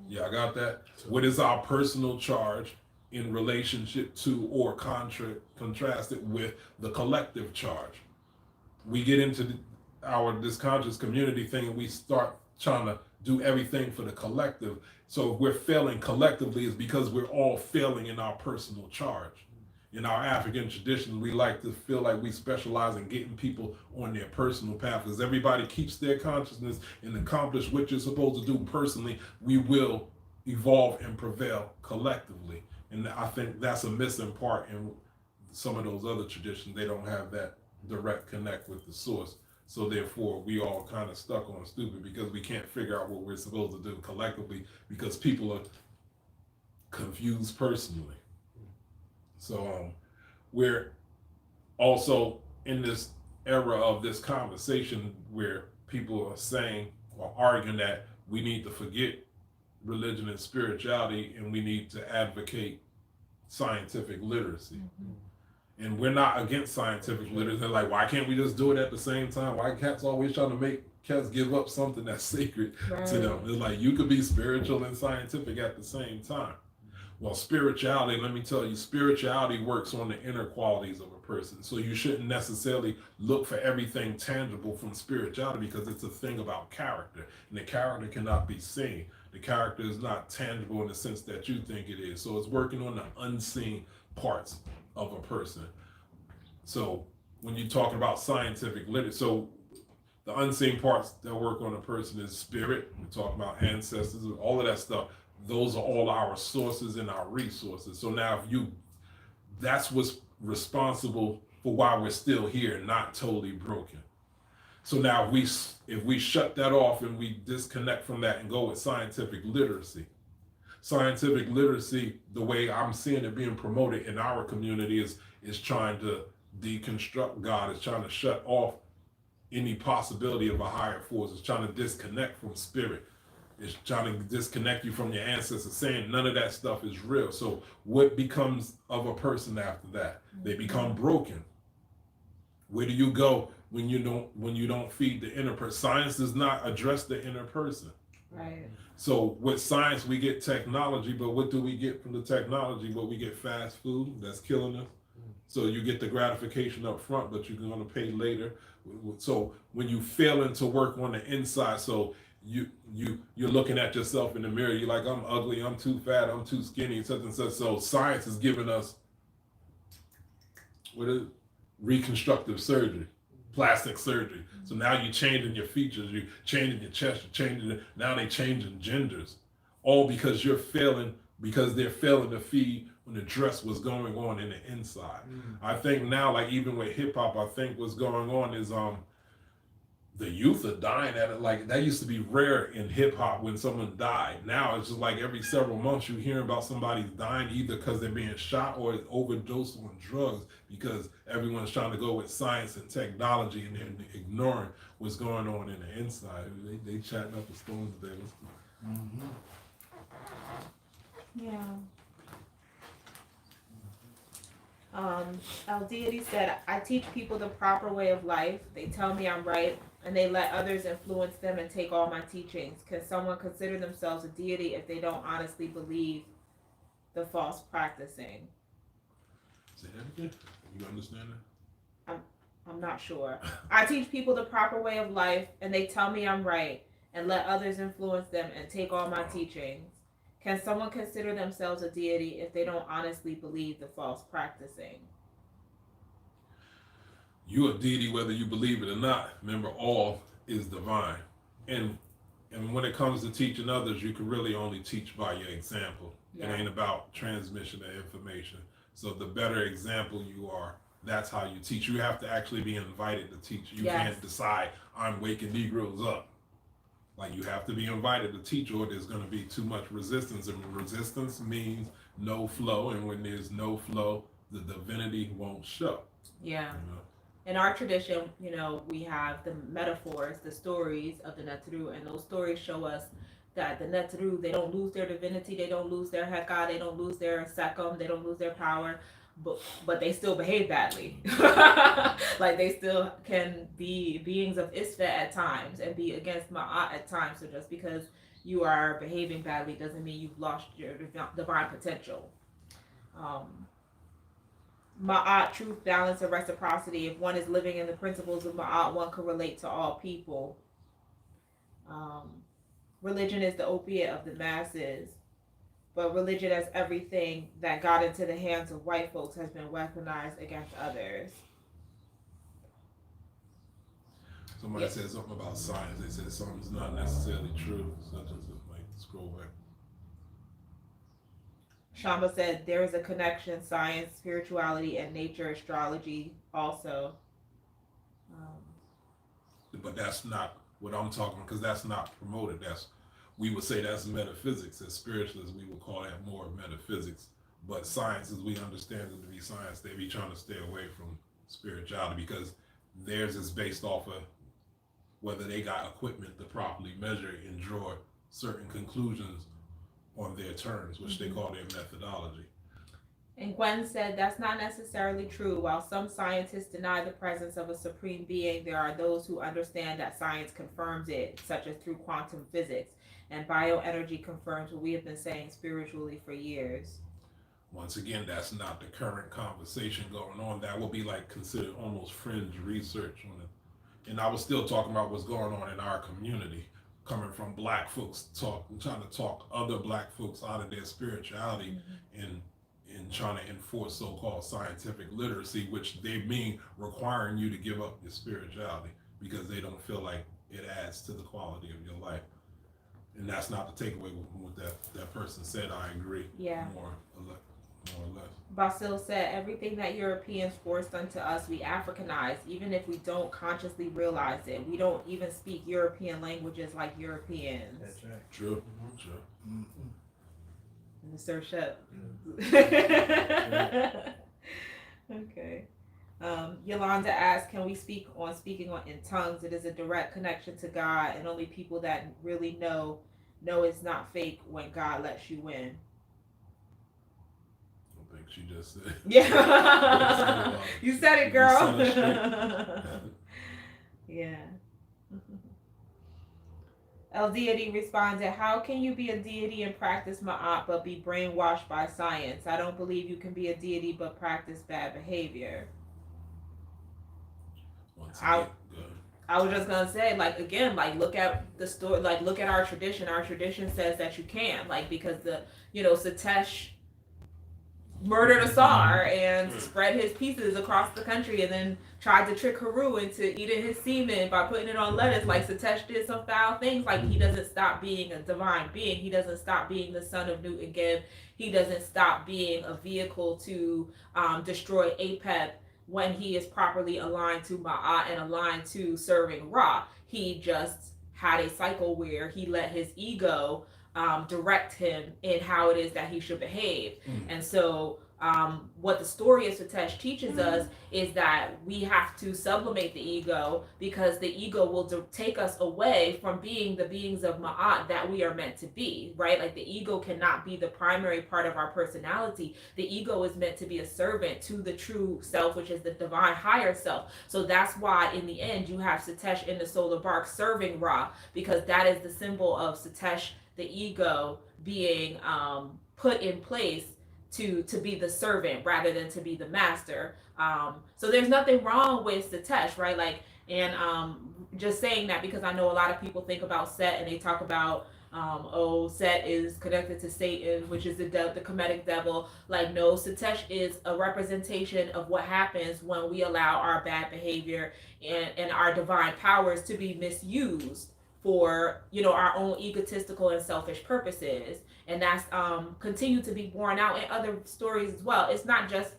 Yeah, I got that. What is our personal charge in relationship to or contrast it with the collective charge? We get into this conscious community thing, and we start trying to do everything for the collective. So if we're failing collectively, it's because we're all failing in our personal charge. In our African tradition, we like to feel like we specialize in getting people on their personal path. Because everybody keeps their consciousness and accomplish what you're supposed to do personally, we will evolve and prevail collectively. And I think that's a missing part in some of those other traditions. They don't have that direct connect with the source. So therefore, we all kind of stuck on stupid because we can't figure out what we're supposed to do collectively because people are confused personally. So we're also in this era of this conversation where people are saying or arguing that we need to forget religion and spirituality and we need to advocate scientific literacy. And we're not against scientific literacy. They're like, why can't we just do it at the same time? Why cats always trying to make cats give up something that's sacred to them? It's like you could be spiritual and scientific at the same time. Well, spirituality, let me tell you, spirituality works on the inner qualities of a person. So you shouldn't necessarily look for everything tangible from spirituality because it's a thing about character. And the character cannot be seen. The character is not tangible in the sense that you think it is. So it's working on the unseen parts of a person. So when you're talking about scientific literature, so the unseen parts that work on a person is spirit. We're talking about ancestors, all of that stuff. Those are all our sources and our resources. So now that's what's responsible for why we're still here, not totally broken. So now if we shut that off and we disconnect from that and go with scientific literacy, the way I'm seeing it being promoted in our community is trying to deconstruct God, is trying to shut off any possibility of a higher force, is trying to disconnect from spirit. It's trying to disconnect you from your ancestors, saying none of that stuff is real. So what becomes of a person after that? They become broken. Where do you go when you don't feed the inner person? Science does not address the inner person. Right. So with science, we get technology, but what do we get from the technology? Well, we get fast food that's killing us. So you get the gratification up front, but you're going to pay later. So when you failing to work on the inside, so you're looking at yourself in the mirror, you're like, I'm ugly, I'm too fat, I'm too skinny, such and such. So science is giving us reconstructive surgery, plastic surgery. So now you're changing your features, you're changing your chest, now they changing genders, all because they're failing to feed when the dress was going on in the inside. I think now, like even with hip hop, I think what's going on is the youth are dying at it. Like that used to be rare in hip hop when someone died. Now it's just like every several months you hear about somebody dying either because they're being shot or overdosed on drugs because everyone's trying to go with science and technology and they're ignoring what's going on in the inside. They chatting up the stones today. Yeah. El Deity said, I teach people the proper way of life. They tell me I'm right, and they let others influence them and take all my teachings. Can someone consider themselves a deity if they don't honestly believe the false practicing? Say that again? You understand that? I'm not sure. I teach people the proper way of life, and they tell me I'm right, and let others influence them and take all my teachings. Can someone consider themselves a deity if they don't honestly believe the false practicing? You're a deity whether you believe it or not. Remember, all is divine. And when it comes to teaching others, you can really only teach by your example. Yeah. It ain't about transmission of information. So the better example you are, that's how you teach. You have to actually be invited to teach. You can't decide, I'm waking Negroes up. Like you have to be invited to teach or there's going to be too much resistance. And resistance means no flow. And when there's no flow, the divinity won't show. Yeah. In our tradition, we have the metaphors, the stories of the Netru, and those stories show us that the Netru, they don't lose their divinity, they don't lose their Heka, they don't lose their Sekum, they don't lose their power, but they still behave badly. Like they still can be beings of Isfa at times and be against Ma'at at times. So just because you are behaving badly doesn't mean you've lost your divine potential. Ma'at, truth, balance, and reciprocity. If one is living in the principles of Ma'at, one can relate to all people. Religion is the opiate of the masses, but religion as everything that got into the hands of white folks has been weaponized against others. Somebody said something about science. They said something's not necessarily true, such as like scroll back. Shamba said there is a connection, science, spirituality, and nature, astrology also. But that's not what I'm talking about because that's not promoted. We would say that's metaphysics. As spiritualists, we would call that more metaphysics. But science, as we understand it to be science, they be trying to stay away from spirituality because theirs is based off of whether they got equipment to properly measure and draw certain conclusions on their terms, which they call their methodology. And Gwen said that's not necessarily true. While some scientists deny the presence of a supreme being, there are those who understand that science confirms it, such as through quantum physics. And bioenergy confirms what we have been saying spiritually for years. Once again, that's not the current conversation going on. That will be like considered almost fringe research on it. And I was still talking about what's going on in our community, coming from black folks trying to talk other black folks out of their spirituality and trying to enforce so-called scientific literacy, which they mean requiring you to give up your spirituality because they don't feel like it adds to the quality of your life. And that's not the takeaway from what that person said. I agree. Yeah. More or less. Basil said, everything that Europeans forced onto us, we Africanized, even if we don't consciously realize it. We don't even speak European languages like Europeans. That's right. True. True. Mr. Shep. Okay. Yolanda asked, can we speaking on in tongues? It is a direct connection to God, and only people that really know it's not fake when God lets you in. I think she just said. Yeah. You said it, girl. You said it Yeah. El Deity responded, how can you be a deity and practice Ma'at but be brainwashed by science? I don't believe you can be a deity but practice bad behavior. I was just gonna say, like, again, like, look at the story, like, look at our tradition. Our tradition says that you can, like, because Satesh murdered Asar and spread his pieces across the country and then tried to trick Haru into eating his semen by putting it on lettuce. Like, Satesh did some foul things. Like, he doesn't stop being a divine being. He doesn't stop being the son of Nut and Geb. He doesn't stop being a vehicle to destroy Apep when he is properly aligned to Ma'at and aligned to serving Ra. He just had a cycle where he let his ego direct him in how it is that he should behave. And so what the story of Satesh teaches us is that we have to sublimate the ego, because the ego will take us away from being the beings of Ma'at that we are meant to be, right? Like, the ego cannot be the primary part of our personality. The ego is meant to be a servant to the true self, which is the divine higher self. So that's why in the end you have Satesh in the solar bark serving Ra, because that is the symbol of Satesh, the ego, being put in place to be the servant rather than to be the master. So there's nothing wrong with Satesh, right? Like, and just saying that because I know a lot of people think about Set and they talk about Set is connected to Satan, which is the Kemetic devil. Like, no, Satesh is a representation of what happens when we allow our bad behavior and our divine powers to be misused for our own egotistical and selfish purposes. And that's continued to be borne out in other stories as well. It's not just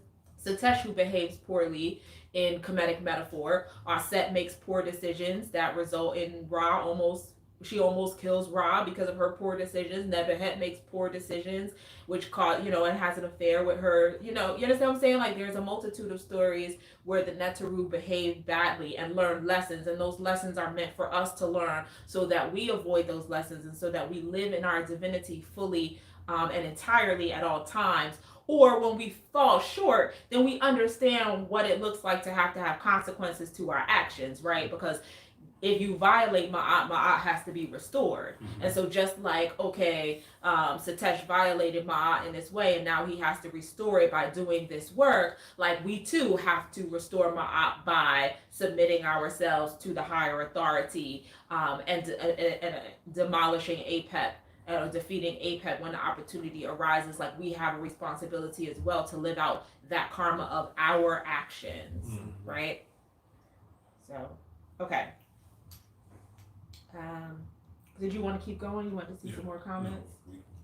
Satesh who behaves poorly in Kemetic metaphor. Set makes poor decisions that result in Ra almost kills Ra because of her poor decisions. Nebuchadnezzar makes poor decisions, which cause, and has an affair with her. You understand what I'm saying? Like, there's a multitude of stories where the Neteru behave badly and learn lessons, and those lessons are meant for us to learn so that we avoid those lessons and so that we live in our divinity fully and entirely at all times. Or when we fall short, then we understand what it looks like to have consequences to our actions, right? Because if you violate Ma'at has to be restored. And so just like, okay, Satesh violated Ma'at in this way, and now he has to restore it by doing this work, like, we too have to restore Ma'at by submitting ourselves to the higher authority and demolishing Apep. Defeating Apep when the opportunity arises. Like, we have a responsibility as well to live out that karma of our actions, right? So, okay. Did you want to keep going? You want to see some more comments?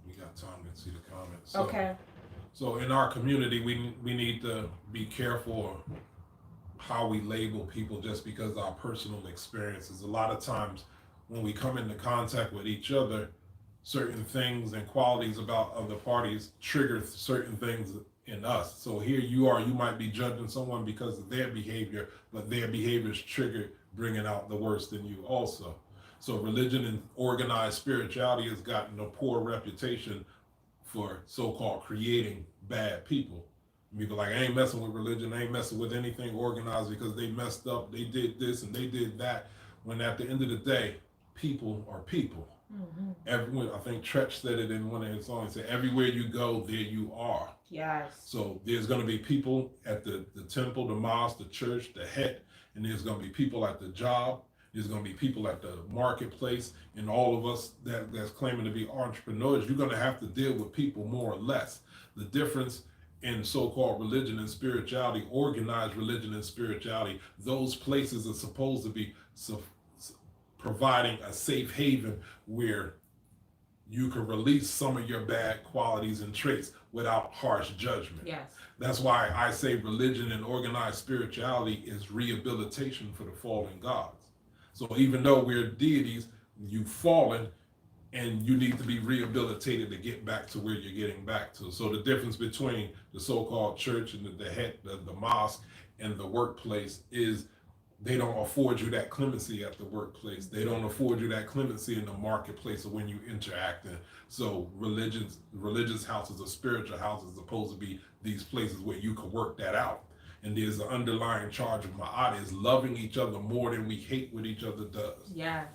We got time to see the comments. So, okay. So in our community, we need to be careful how we label people just because of our personal experiences. A lot of times when we come into contact with each other, certain things and qualities about other parties trigger certain things in us. So here you might be judging someone because of their behavior, but their behaviors trigger bringing out the worst in you also. So religion and organized spirituality has gotten a poor reputation for so-called creating bad people. People like, I ain't messing with religion, I ain't messing with anything organized because they messed up, they did this and they did that. When at the end of the day, people are people. Everyone, I think Tretch said it in one of his songs. He said, everywhere you go, there you are. Yes. So there's going to be people at the temple, the mosque, the church, the het, and there's going to be people at the job. There's going to be people at the marketplace, and all of us that's claiming to be entrepreneurs. You're going to have to deal with people more or less. The difference in so-called religion and spirituality, organized religion and spirituality, those places are supposed to be providing a safe haven where you can release some of your bad qualities and traits without harsh judgment. Yes. That's why I say religion and organized spirituality is rehabilitation for the fallen gods. So even though we're deities, you've fallen and you need to be rehabilitated to get back to where you're getting back to. So the difference between the so-called church and the mosque and the workplace is they don't afford you that clemency at the workplace. They don't afford you that clemency in the marketplace or when you interact. And so religious houses or spiritual houses are supposed to be these places where you can work that out. And there's an underlying charge of Ma'at is loving each other more than we hate what each other does. Yes.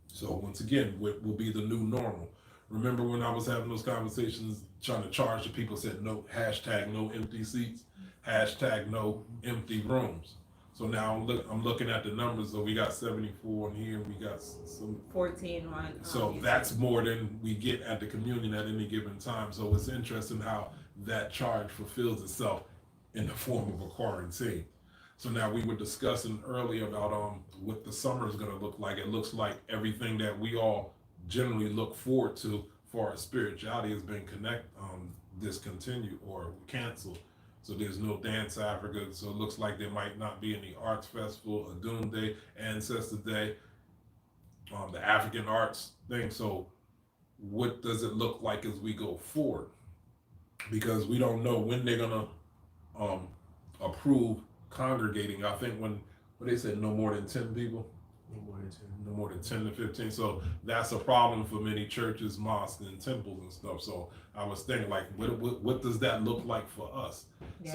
So once again, what will be the new normal? Remember when I was having those conversations trying to charge the people, said no, hashtag no empty seats, hashtag no empty rooms. So now I'm looking at the numbers. So we got 74 in here. We got some 14 on. So that's more than we get at the communion at any given time. So it's interesting how that charge fulfills itself in the form of a quarantine. So now we were discussing earlier about what the summer is going to look like. It looks like everything that we all generally look forward to for our spirituality has been discontinued or canceled. So there's no Dance Africa. So it looks like there might not be any arts festival, a Doom Day, Ancestor Day, the African arts thing. So what does it look like as we go forward? Because we don't know when they're gonna approve congregating. I think when they said no more than 10 people. No more than 10 to 15. So that's a problem for many churches, mosques, and temples and stuff. So I was thinking, like, what does that look like for us? Yeah.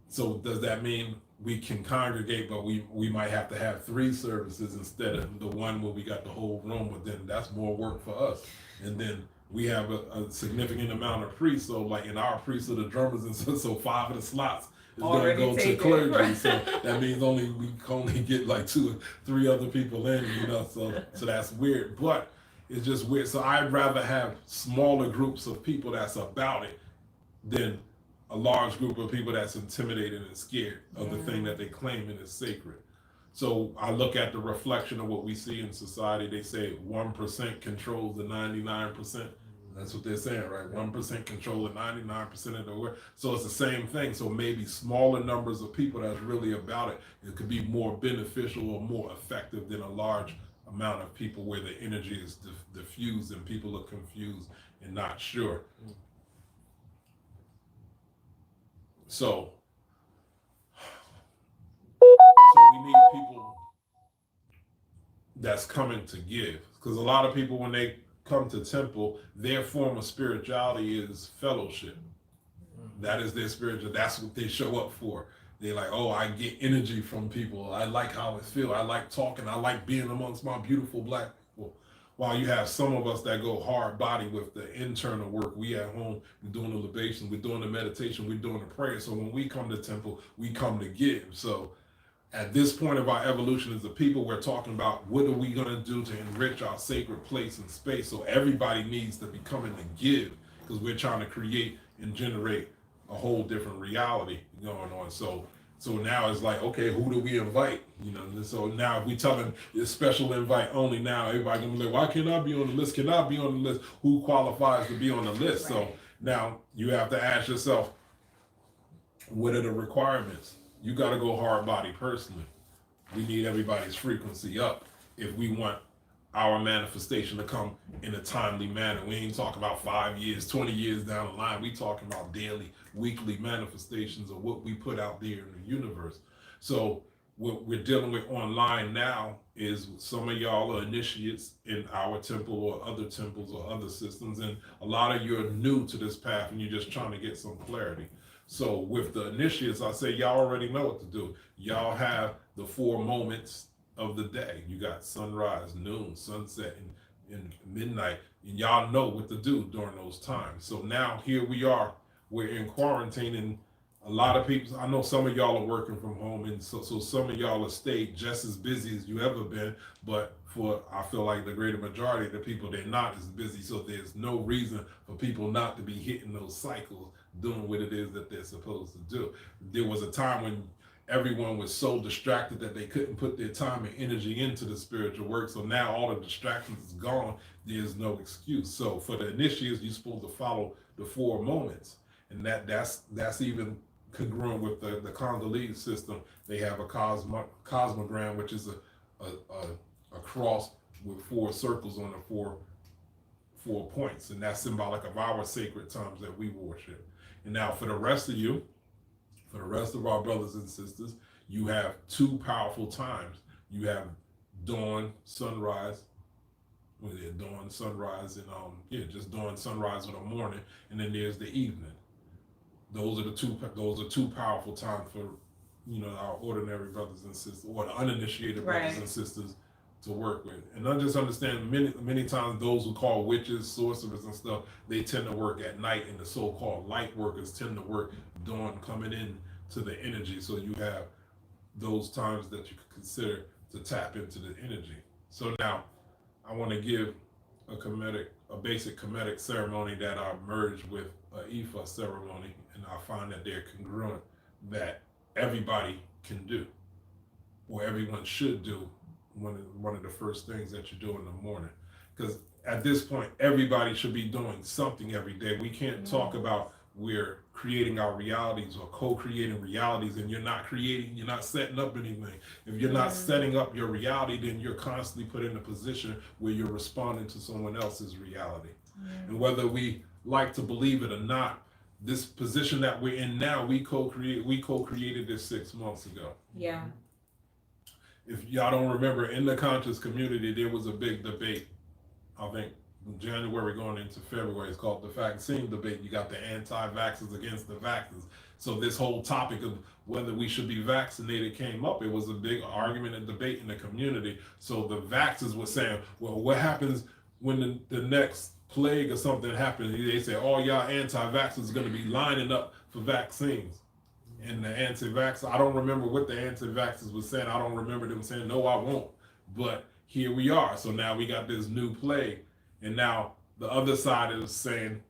So does that mean we can congregate, but we might have to have 3 services instead of the one where we got the whole room? But then that's more work for us. And then we have a significant amount of priests. So like in our priests are the drummers, and so 5 of the slots is going to go to clergy. So that means we can only get like 2 or 3 other people in, so that's weird. But it's just weird. So I'd rather have smaller groups of people that's about it than a large group of people that's intimidated and scared of the thing that they claim is sacred. So I look at the reflection of what we see in society. They say 1% controls the 99%. That's what they're saying, right? 1% control the 99% of the world. So it's the same thing. So maybe smaller numbers of people that's really about it. It could be more beneficial or more effective than a large amount of people where the energy is diffused and people are confused and not sure. So we need people that's coming to give, because a lot of people, when they come to temple, their form of spirituality is fellowship. That is their spiritual. That's what they show up for. They're like, oh, I get energy from people. I like how it feels. I like talking. I like being amongst my beautiful black people. While you have some of us that go hard body with the internal work. We at home, we're doing the libation, we're doing the meditation, we're doing the prayer. So when we come to temple, we come to give. So at this point of our evolution as a people, we're talking about what are we going to do to enrich our sacred place and space. So everybody needs to be coming to give, because we're trying to create and generate a whole different reality going on. So now it's like, okay, who do we invite? So now if we tell them it's special invite only, now everybody gonna be like, why can't I be on the list? Can I be on the list? Who qualifies to be on the list? Right. So now you have to ask yourself, what are the requirements? You got to go hard body personally. We need everybody's frequency up if we want our manifestation to come in a timely manner. We ain't talking about 5 years, 20 years down the line. We talking about daily, weekly manifestations of what we put out there in the universe. So what we're dealing with online now is some of y'all are initiates in our temple or other temples or other systems, and a lot of you are new to this path and you're just trying to get some clarity. So with the initiates, I say y'all already know what to do. Y'all have the 4 moments of the day. You got sunrise, noon, sunset, and midnight, and y'all know what to do during those times. So now here we are, we're in quarantine, and a lot of people, I know some of y'all are working from home, and so some of y'all have stayed just as busy as you ever been, but for, I feel like the greater majority of the people, they're not as busy, so there's no reason for people not to be hitting those cycles, doing what it is that they're supposed to do. There was a time when everyone was so distracted that they couldn't put their time and energy into the spiritual work, so now all the distractions is gone, there's no excuse. So for the initiates, you're supposed to follow the 4 moments, and that's even congruent with the Congolese system. They have a cosmogram, which is a cross with 4 circles on the four points, and that's symbolic of our sacred times that we worship. And now for the rest of you, for the rest of our brothers and sisters, you have 2 powerful times. You have dawn, sunrise. What is it? Dawn, sunrise, and just dawn, sunrise in the morning, and then there's the evening. Those are two powerful times for our ordinary brothers and sisters, or the uninitiated brothers and sisters, to work with. And I just understand many times those who call witches, sorcerers, and stuff, they tend to work at night, and the so-called light workers tend to work dawn, coming in to the energy. So you have those times that you could consider to tap into the energy. So now I want to give a basic Kemetic ceremony that I merged with an Ifa ceremony, and I find that they're congruent, that everybody can do, or everyone should do, one of the first things that you do in the morning. Because at this point, everybody should be doing something every day. We can't talk about we're creating our realities or co-creating realities, and you're not setting up anything. If you're not setting up your reality, then you're constantly put in a position where you're responding to someone else's reality. And whether we like to believe it or not, this position that we're in now, we co-created this 6 months ago. Yeah. If y'all don't remember, in the conscious community, there was a big debate, I think January going into February. It's called the vaccine debate. You got the anti-vaxxers against the vaxxers. So this whole topic of whether we should be vaccinated came up. It was a big argument and debate in the community. So the vaxxers were saying, well, what happens when the next plague or something happens? They say, all y'all anti-vaxxers are going to be lining up for vaccines. And the anti-vaxxers, I don't remember what the anti-vaxxers was saying. I don't remember them saying, no, I won't. But here we are. So now we got this new plague. And now the other side is saying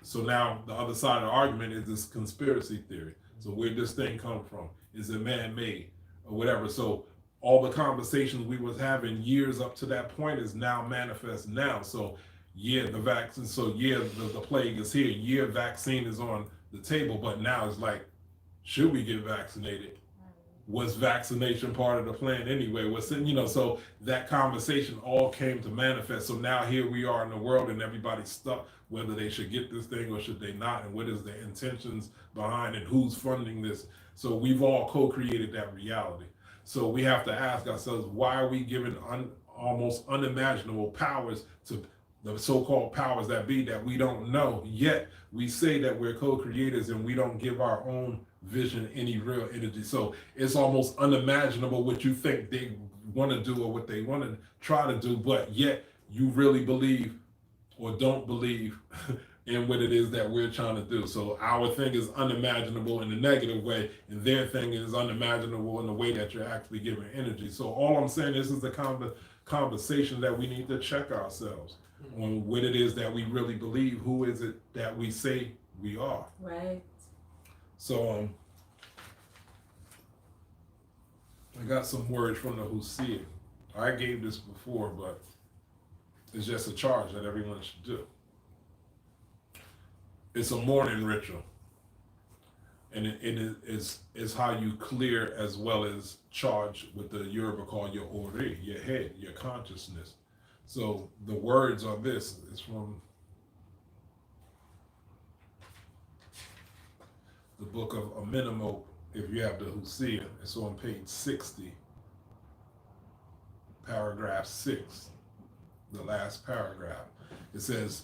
so now the other side of the argument is this conspiracy theory. So where this thing come from? Is it man-made or whatever? So all the conversations we was having years up to that point is now manifest now. So the vaccine, the plague is here. Vaccine is on the table, but now it's like, should we get vaccinated? Was vaccination part of the plan anyway? So that conversation all came to manifest. So now here we are in the world, and everybody's stuck whether they should get this thing or should they not, and what is the intentions behind it, who's funding this. So we've all co-created that reality. So we have to ask ourselves, why are we giving almost unimaginable powers to the so-called powers that be that we don't know, yet we say that we're co-creators and we don't give our own vision any real energy. So it's almost unimaginable what you think they want to do or what they want to try to do, but yet you really believe or don't believe in what it is that we're trying to do. So our thing is unimaginable in a negative way, and their thing is unimaginable in the way that you're actually giving energy. So all I'm saying, this is the conversation that we need to check ourselves on what it is that we really believe. Who is it that we say we are? Right. So I got some words from the Husia. I gave this before, but it's just a charge that everyone should do. It's a morning ritual, and it is how you clear as well as charge with the Yoruba called your ori, your head, your consciousness. So the words are this. It's from the book of Amenemo. if you have the Hosea, it's on page 60, paragraph 6, the last paragraph. It says,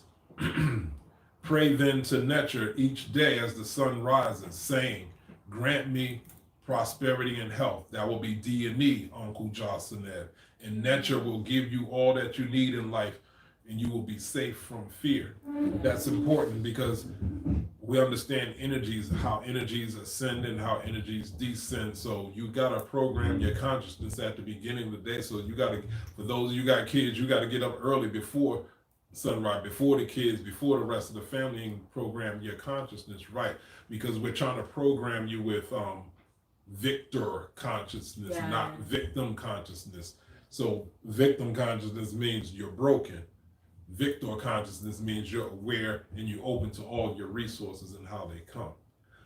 pray then to Necher each day as the sun rises, saying, grant me prosperity and health. That will be D and E, Uncle Jocelyn. And Necher will give you all that you need in life, and you will be safe from fear. That's important because we understand energies, how energies ascend and how energies descend. So you gotta program your consciousness at the beginning of the day. So you gotta, for those of you got kids, you gotta get up early before sunrise, before the kids, before the rest of the family, and program your consciousness right. Because we're trying to program you with victor consciousness, not victim consciousness. So victim consciousness means you're broken. Victor consciousness means you're aware and you're open to all your resources and how they come.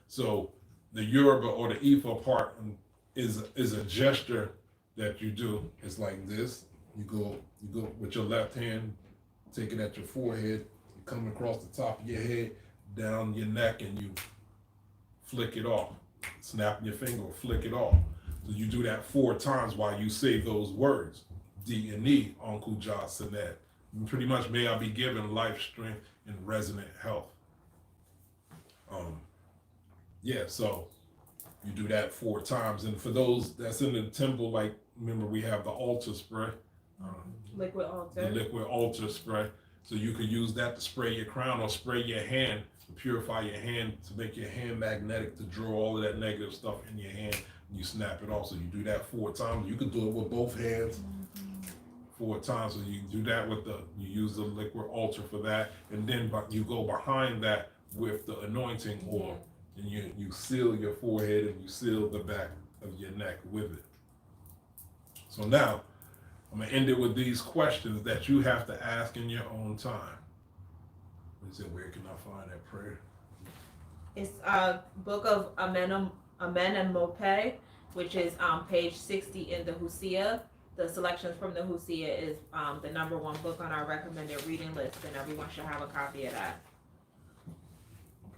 So the Yoruba or the Ifa part is a gesture that you do. It's like this. You go with your left hand, take it at your forehead, you come across the top of your head, down your neck, and you flick it off. Snap your finger or flick it off. So you do that 4 times while you say those words. D and E, Uncle Jocelyn. Pretty much, may I be given life, strength, and resonant health. So you do that 4 times. And for those that's in the temple, like, remember we have the altar spray. Liquid altar. The liquid altar spray. So you could use that to spray your crown or spray your hand to purify your hand, to make your hand magnetic, to draw all of that negative stuff in your hand. And you snap it off. So you do that 4 times. You could do it with both hands. 4 times. So you do that with you use the liquid altar for that, and then you go behind that with the anointing oil, and you seal your forehead and you seal the back of your neck with it. So now I'm gonna end it with these questions that you have to ask in your own time. What is it? Where can I find that prayer? It's book of Amen and Mopeh, which is page 60 in the Hosea. The selections from the Hosea is the #1 book on our recommended reading list, and everyone should have a copy of that.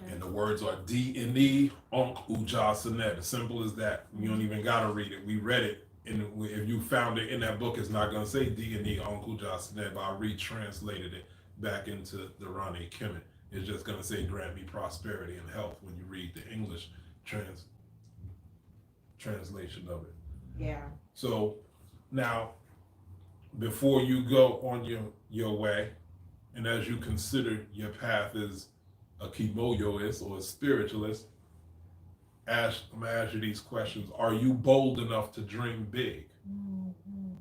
Okay. And the words are D and E, Unc Uja Sanet. As simple as that. You don't even gotta read it. We read it, and if you found it in that book, it's not gonna say D and E, Unc Uja Sanet, but I retranslated it back into the Ronnie Kemet. It's just gonna say grant me prosperity and health when you read the English translation of it. Yeah. So now, before you go on your way, and as you consider your path as a kimoyoist or a spiritualist, I'm gonna ask you these questions. Are you bold enough to dream big? Mm-hmm.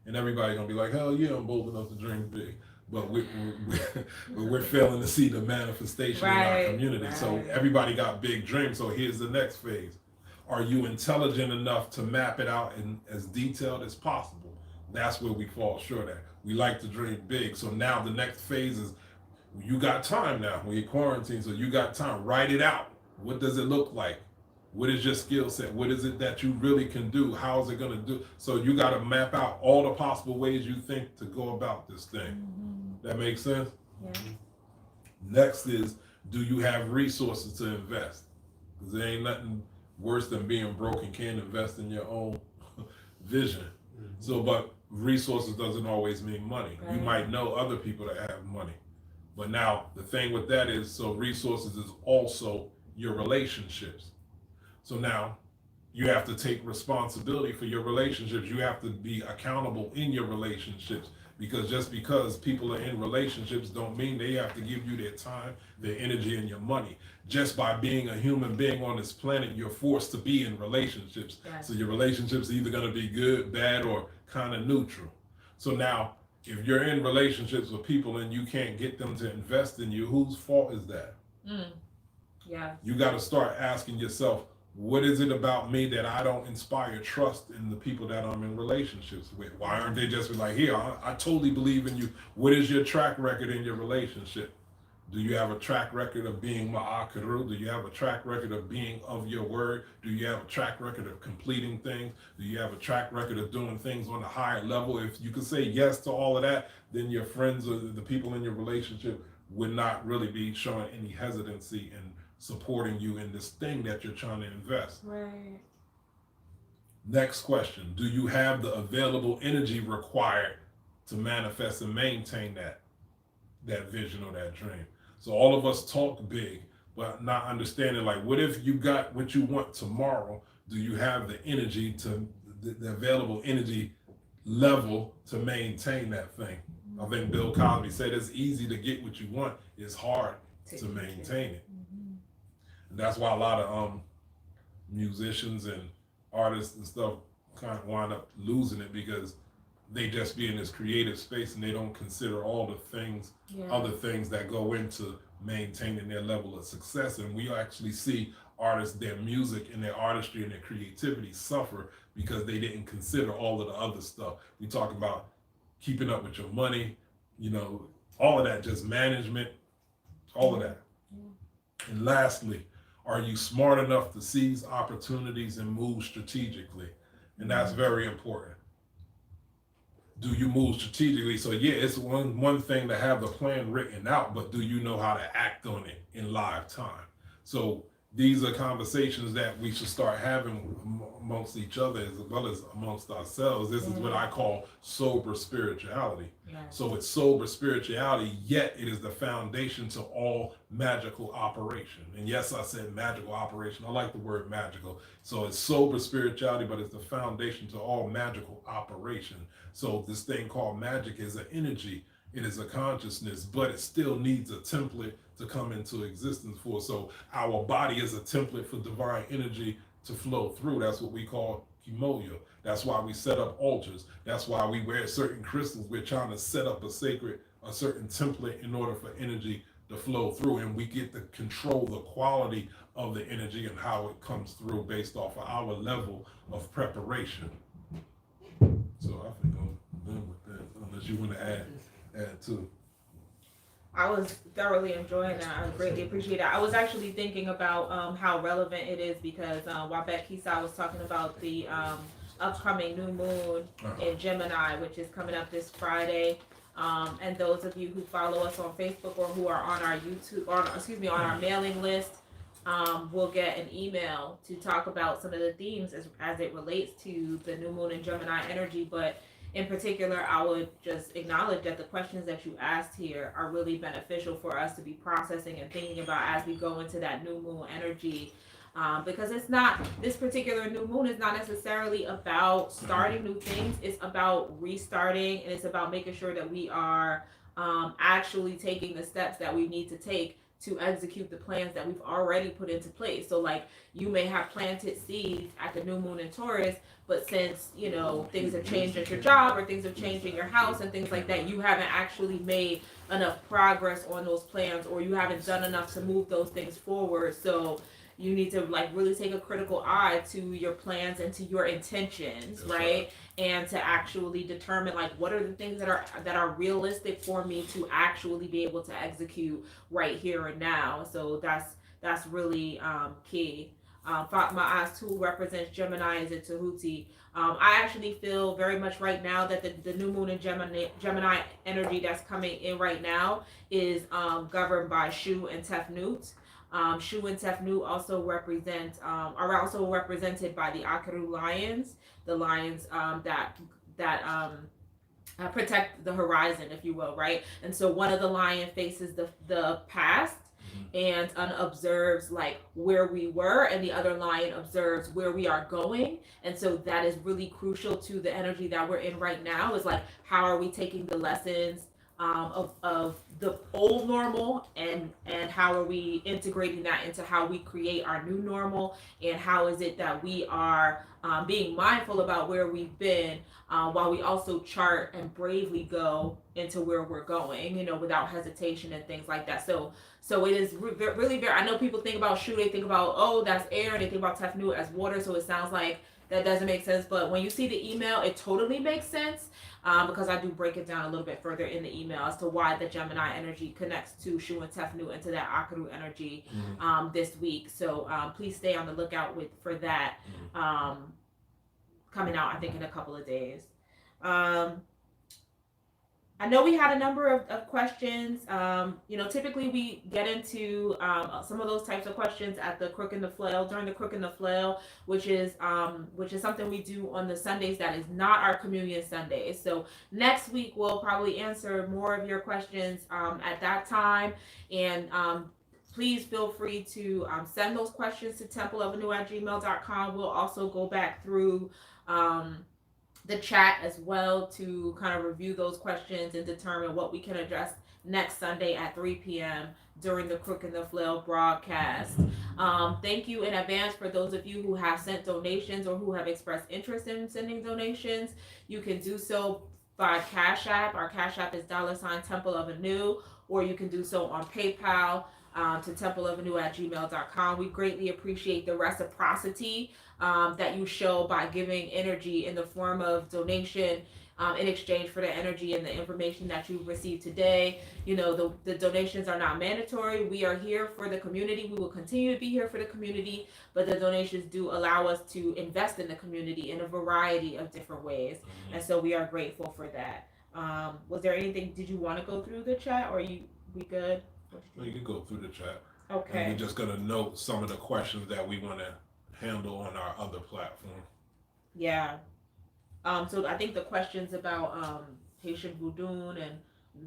And everybody gonna be like, hell yeah, I'm bold enough to dream big. But we're failing to see the manifestation in our community. Right. So everybody got big dreams. So here's the next phase. Are you intelligent enough to map it out in as detailed as possible? That's where we fall short at. We like to dream big. So now the next phase is, you got time now. We're quarantined, so you got time. Write it out. What does it look like? What is your skill set? What is it that you really can do? How is it going to do? So you got to map out all the possible ways you think to go about this thing. Mm-hmm. That makes sense? Yeah. Next is, do you have resources to invest? Because there ain't nothing worse than being broke and can't invest in your own vision. Mm-hmm. So, but resources doesn't always mean money. Right. You might know other people that have money. But now the thing with that is, so resources is also your relationships. So now you have to take responsibility for your relationships. You have to be accountable in your relationships, because just because people are in relationships don't mean they have to give you their time, their energy, and your money. Just by being a human being on this planet, you're forced to be in relationships. Yes. So your relationships are either going to be good, bad, or kind of neutral. So now, if you're in relationships with people and you can't get them to invest in you, whose fault is that? Yeah. You got to start asking yourself, what is it about me that I don't inspire trust in the people that I'm in relationships with? Why aren't they just like, here, I totally believe in you. What is your track record in your relationship? Do you have a track record of being ma'akaru? Do you have a track record of being of your word? Do you have a track record of completing things? Do you have a track record of doing things on a higher level? If you can say yes to all of that, then your friends or the people in your relationship would not really be showing any hesitancy in supporting you in this thing that you're trying to invest. Right. Next question. Do you have the available energy required to manifest and maintain that vision or that dream? So all of us talk big, but not understanding, like, what if you got what you want tomorrow? Do you have the energy to the available energy level to maintain that thing? I think Bill Cosby said it's easy to get what you want, it's hard to maintain it. And that's why a lot of musicians and artists and stuff kind of wind up losing it, because they just be in this creative space and they don't consider all the things, other things that go into maintaining their level of success. And we actually see artists, their music and their artistry and their creativity suffer because they didn't consider all of the other stuff. We talk about keeping up with your money, you know, all of that, just management, all of that. And lastly, are you smart enough to seize opportunities and move strategically? And that's very important. Do you move strategically? So yeah, it's one thing to have the plan written out, but do you know how to act on it in live time? So these are conversations that we should start having amongst each other as well as amongst ourselves. This is what I call sober spirituality. So it's sober spirituality, yet it is the foundation to all magical operation. And yes, I said magical operation. I like the word magical. So it's sober spirituality, but it's the foundation to all magical operation. So this thing called magic is an energy. It is a consciousness, but it still needs a template to come into existence for. So our body is a template for divine energy to flow through. That's what we call Kemmunion. That's why we set up altars. That's why we wear certain crystals. We're trying to set up a certain template in order for energy to flow through, and we get to control the quality of the energy and how it comes through based off of our level of preparation. So I think I'm done with that, unless you want to add to. I was thoroughly enjoying that. I greatly appreciate that. I was actually thinking about how relevant it is because while Kisa was talking about the upcoming new moon in Gemini, which is coming up this Friday. And those of you who follow us on Facebook or who are on our YouTube, on our mailing list, will get an email to talk about some of the themes as it relates to the new moon and Gemini energy. But in particular, I would just acknowledge that the questions that you asked here are really beneficial for us to be processing and thinking about as we go into that new moon energy. Because this particular new moon is not necessarily about starting new things. It's about restarting, and it's about making sure that we are actually taking the steps that we need to take to execute the plans that we've already put into place. So like you may have planted seeds at the new moon in Taurus, but since, things have changed at your job or things have changed in your house and things like that, you haven't actually made enough progress on those plans, or you haven't done enough to move those things forward. So you need to really take a critical eye to your plans and to your intentions, right? And to actually determine what are the things that are realistic for me to actually be able to execute right here and now. So that's really key. Fatma asked who represents Gemini. Is it Tahuti? I actually feel very much right now that the new moon in Gemini energy that's coming in right now is governed by Shu and Tefnut. Shu and Tefnut also are also represented by the Akaru lions, the lions that protect the horizon, if you will, right? And so one of the lion faces the past and observes where we were, and the other lion observes where we are going. And so that is really crucial to the energy that we're in right now, is how are we taking the lessons of the old normal and how are we integrating that into how we create our new normal, and how is it that we are being mindful about where we've been while we also chart and bravely go into where we're going, without hesitation and things like that. So it is really very, I know people think about Shu, they think about, oh, that's air, they think about Tefnut as water, so it sounds like that doesn't make sense. But when you see the email, it totally makes sense. Because I do break it down a little bit further in the email as to why the Gemini energy connects to Shu and Tefnut and to that Akaru energy this week. So please stay on the lookout for that coming out, I think, in a couple of days. I know we had a number of questions. Typically we get into some of those types of questions at the Crook and the Flail during the Crook and the Flail, which is something we do on the Sundays that is not our Communion Sundays. So next week we'll probably answer more of your questions at that time, and please feel free to send those questions to templeofanu@gmail.com. We'll also go back through the chat as well to kind of review those questions and determine what we can address next Sunday at 3 p.m. during the Crook and the Flail broadcast. Thank you in advance for those of you who have sent donations or who have expressed interest in sending donations. You can do so by Cash App. Our Cash App is $Temple of Anu, or you can do so on PayPal to templeofanu@gmail.com. We greatly appreciate the reciprocity that you show by giving energy in the form of donation in exchange for the energy and the information that you've received today. The donations are not mandatory. We are here for the community. We will continue to be here for the community, but the donations do allow us to invest in the community in a variety of different ways. And so we are grateful for that. Was there anything, did you want to go through the chat, or we good? Well, you can go through the chat. Okay. And we're just going to note some of the questions that we want to handle on our other platform. Yeah. So I think the questions about Haitian Voodoo and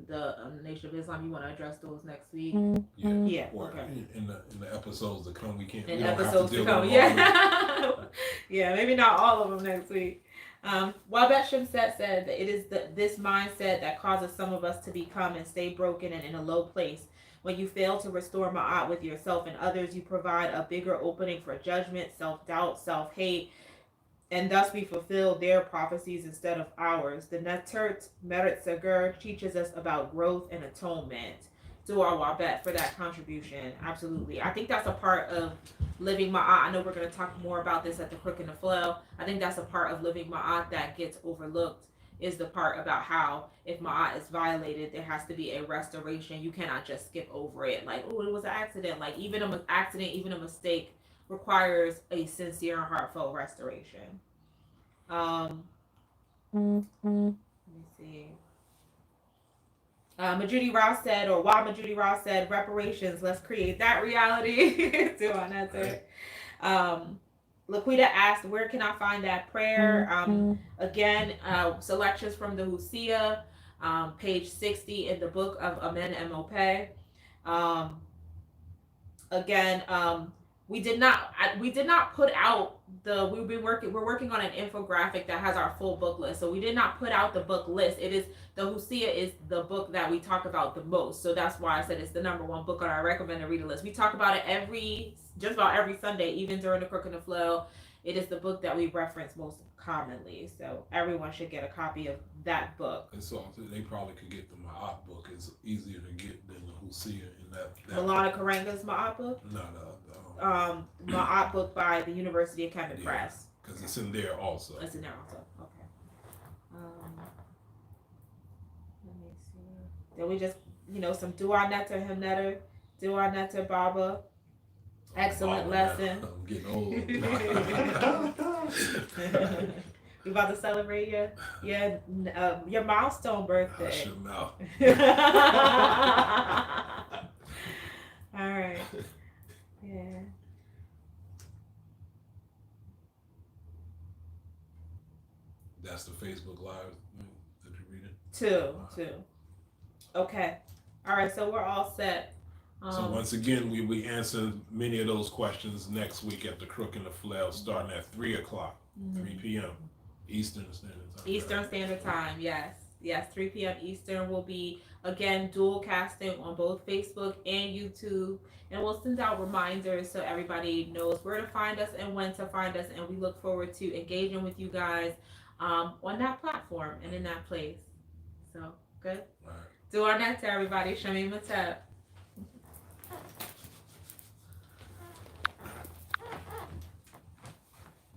the Nation of Islam, you want to address those next week? Yeah. Or Okay. in the episodes to come, we can't. In we don't episodes have to to deal come, with yeah. Yeah, maybe not all of them next week. Wabet Shimset said that it is this mindset that causes some of us to become and stay broken and in a low place. When you fail to restore ma'at with yourself and others, you provide a bigger opening for judgment, self-doubt, self-hate, and thus we fulfill their prophecies instead of ours. The Netert Merit Sagur teaches us about growth and atonement. Dua Wabet for that contribution. Absolutely. I think that's a part of living ma'at. I know we're going to talk more about this at the Crook and the Flail. I think that's a part of living ma'at that gets overlooked, is the part about how if ma'at is violated, there has to be a restoration. You cannot just skip over it. Like, oh, it was an accident. Like, even an accident, even a mistake requires a sincere and heartfelt restoration. Let me see. Majudi Ross said, or why Majudi Ross said, reparations, let's create that reality. Do on that there. Laquita asked, where can I find that prayer? Again, selections from the Hosea, page 60 in the book of Amen Mope. Again, we did not put out we're working on an infographic that has our full book list. So we did not put out the book list. It is the Hosea is the book that we talk about the most. So that's why I said it's the number one book on our recommended reader list. We talk about it just about every Sunday, even during the Crook and the Flail. It is the book that we reference most commonly. So everyone should get a copy of that book. And so they probably could get the Ma'at book. It's easier to get than the Hosea in that Milana Karanga's Ma'at book? No. Ma'at book by the University of Kemet Press. Because it's in there also. It's in there also. Okay. Let me see. Then we just, some Dua Netter, Him Netter, Dua Netter, Baba. Excellent lesson. I'm getting old. We about to celebrate your milestone birthday. Hush your mouth. All right. Yeah. That's the Facebook Live. Did you read it? Two. Okay. All right. So we're all set. So once again, we'll be answering many of those questions next week at the Crook and the Flail, starting at 3 o'clock, 3 p.m. Eastern Standard Time. Eastern Standard Time, yes. 3 p.m. Eastern will be, again, dual casting on both Facebook and YouTube. And we'll send out reminders so everybody knows where to find us and when to find us. And we look forward to engaging with you guys on that platform and in that place. So, good. All right. Do our next, everybody. Shamim Matep.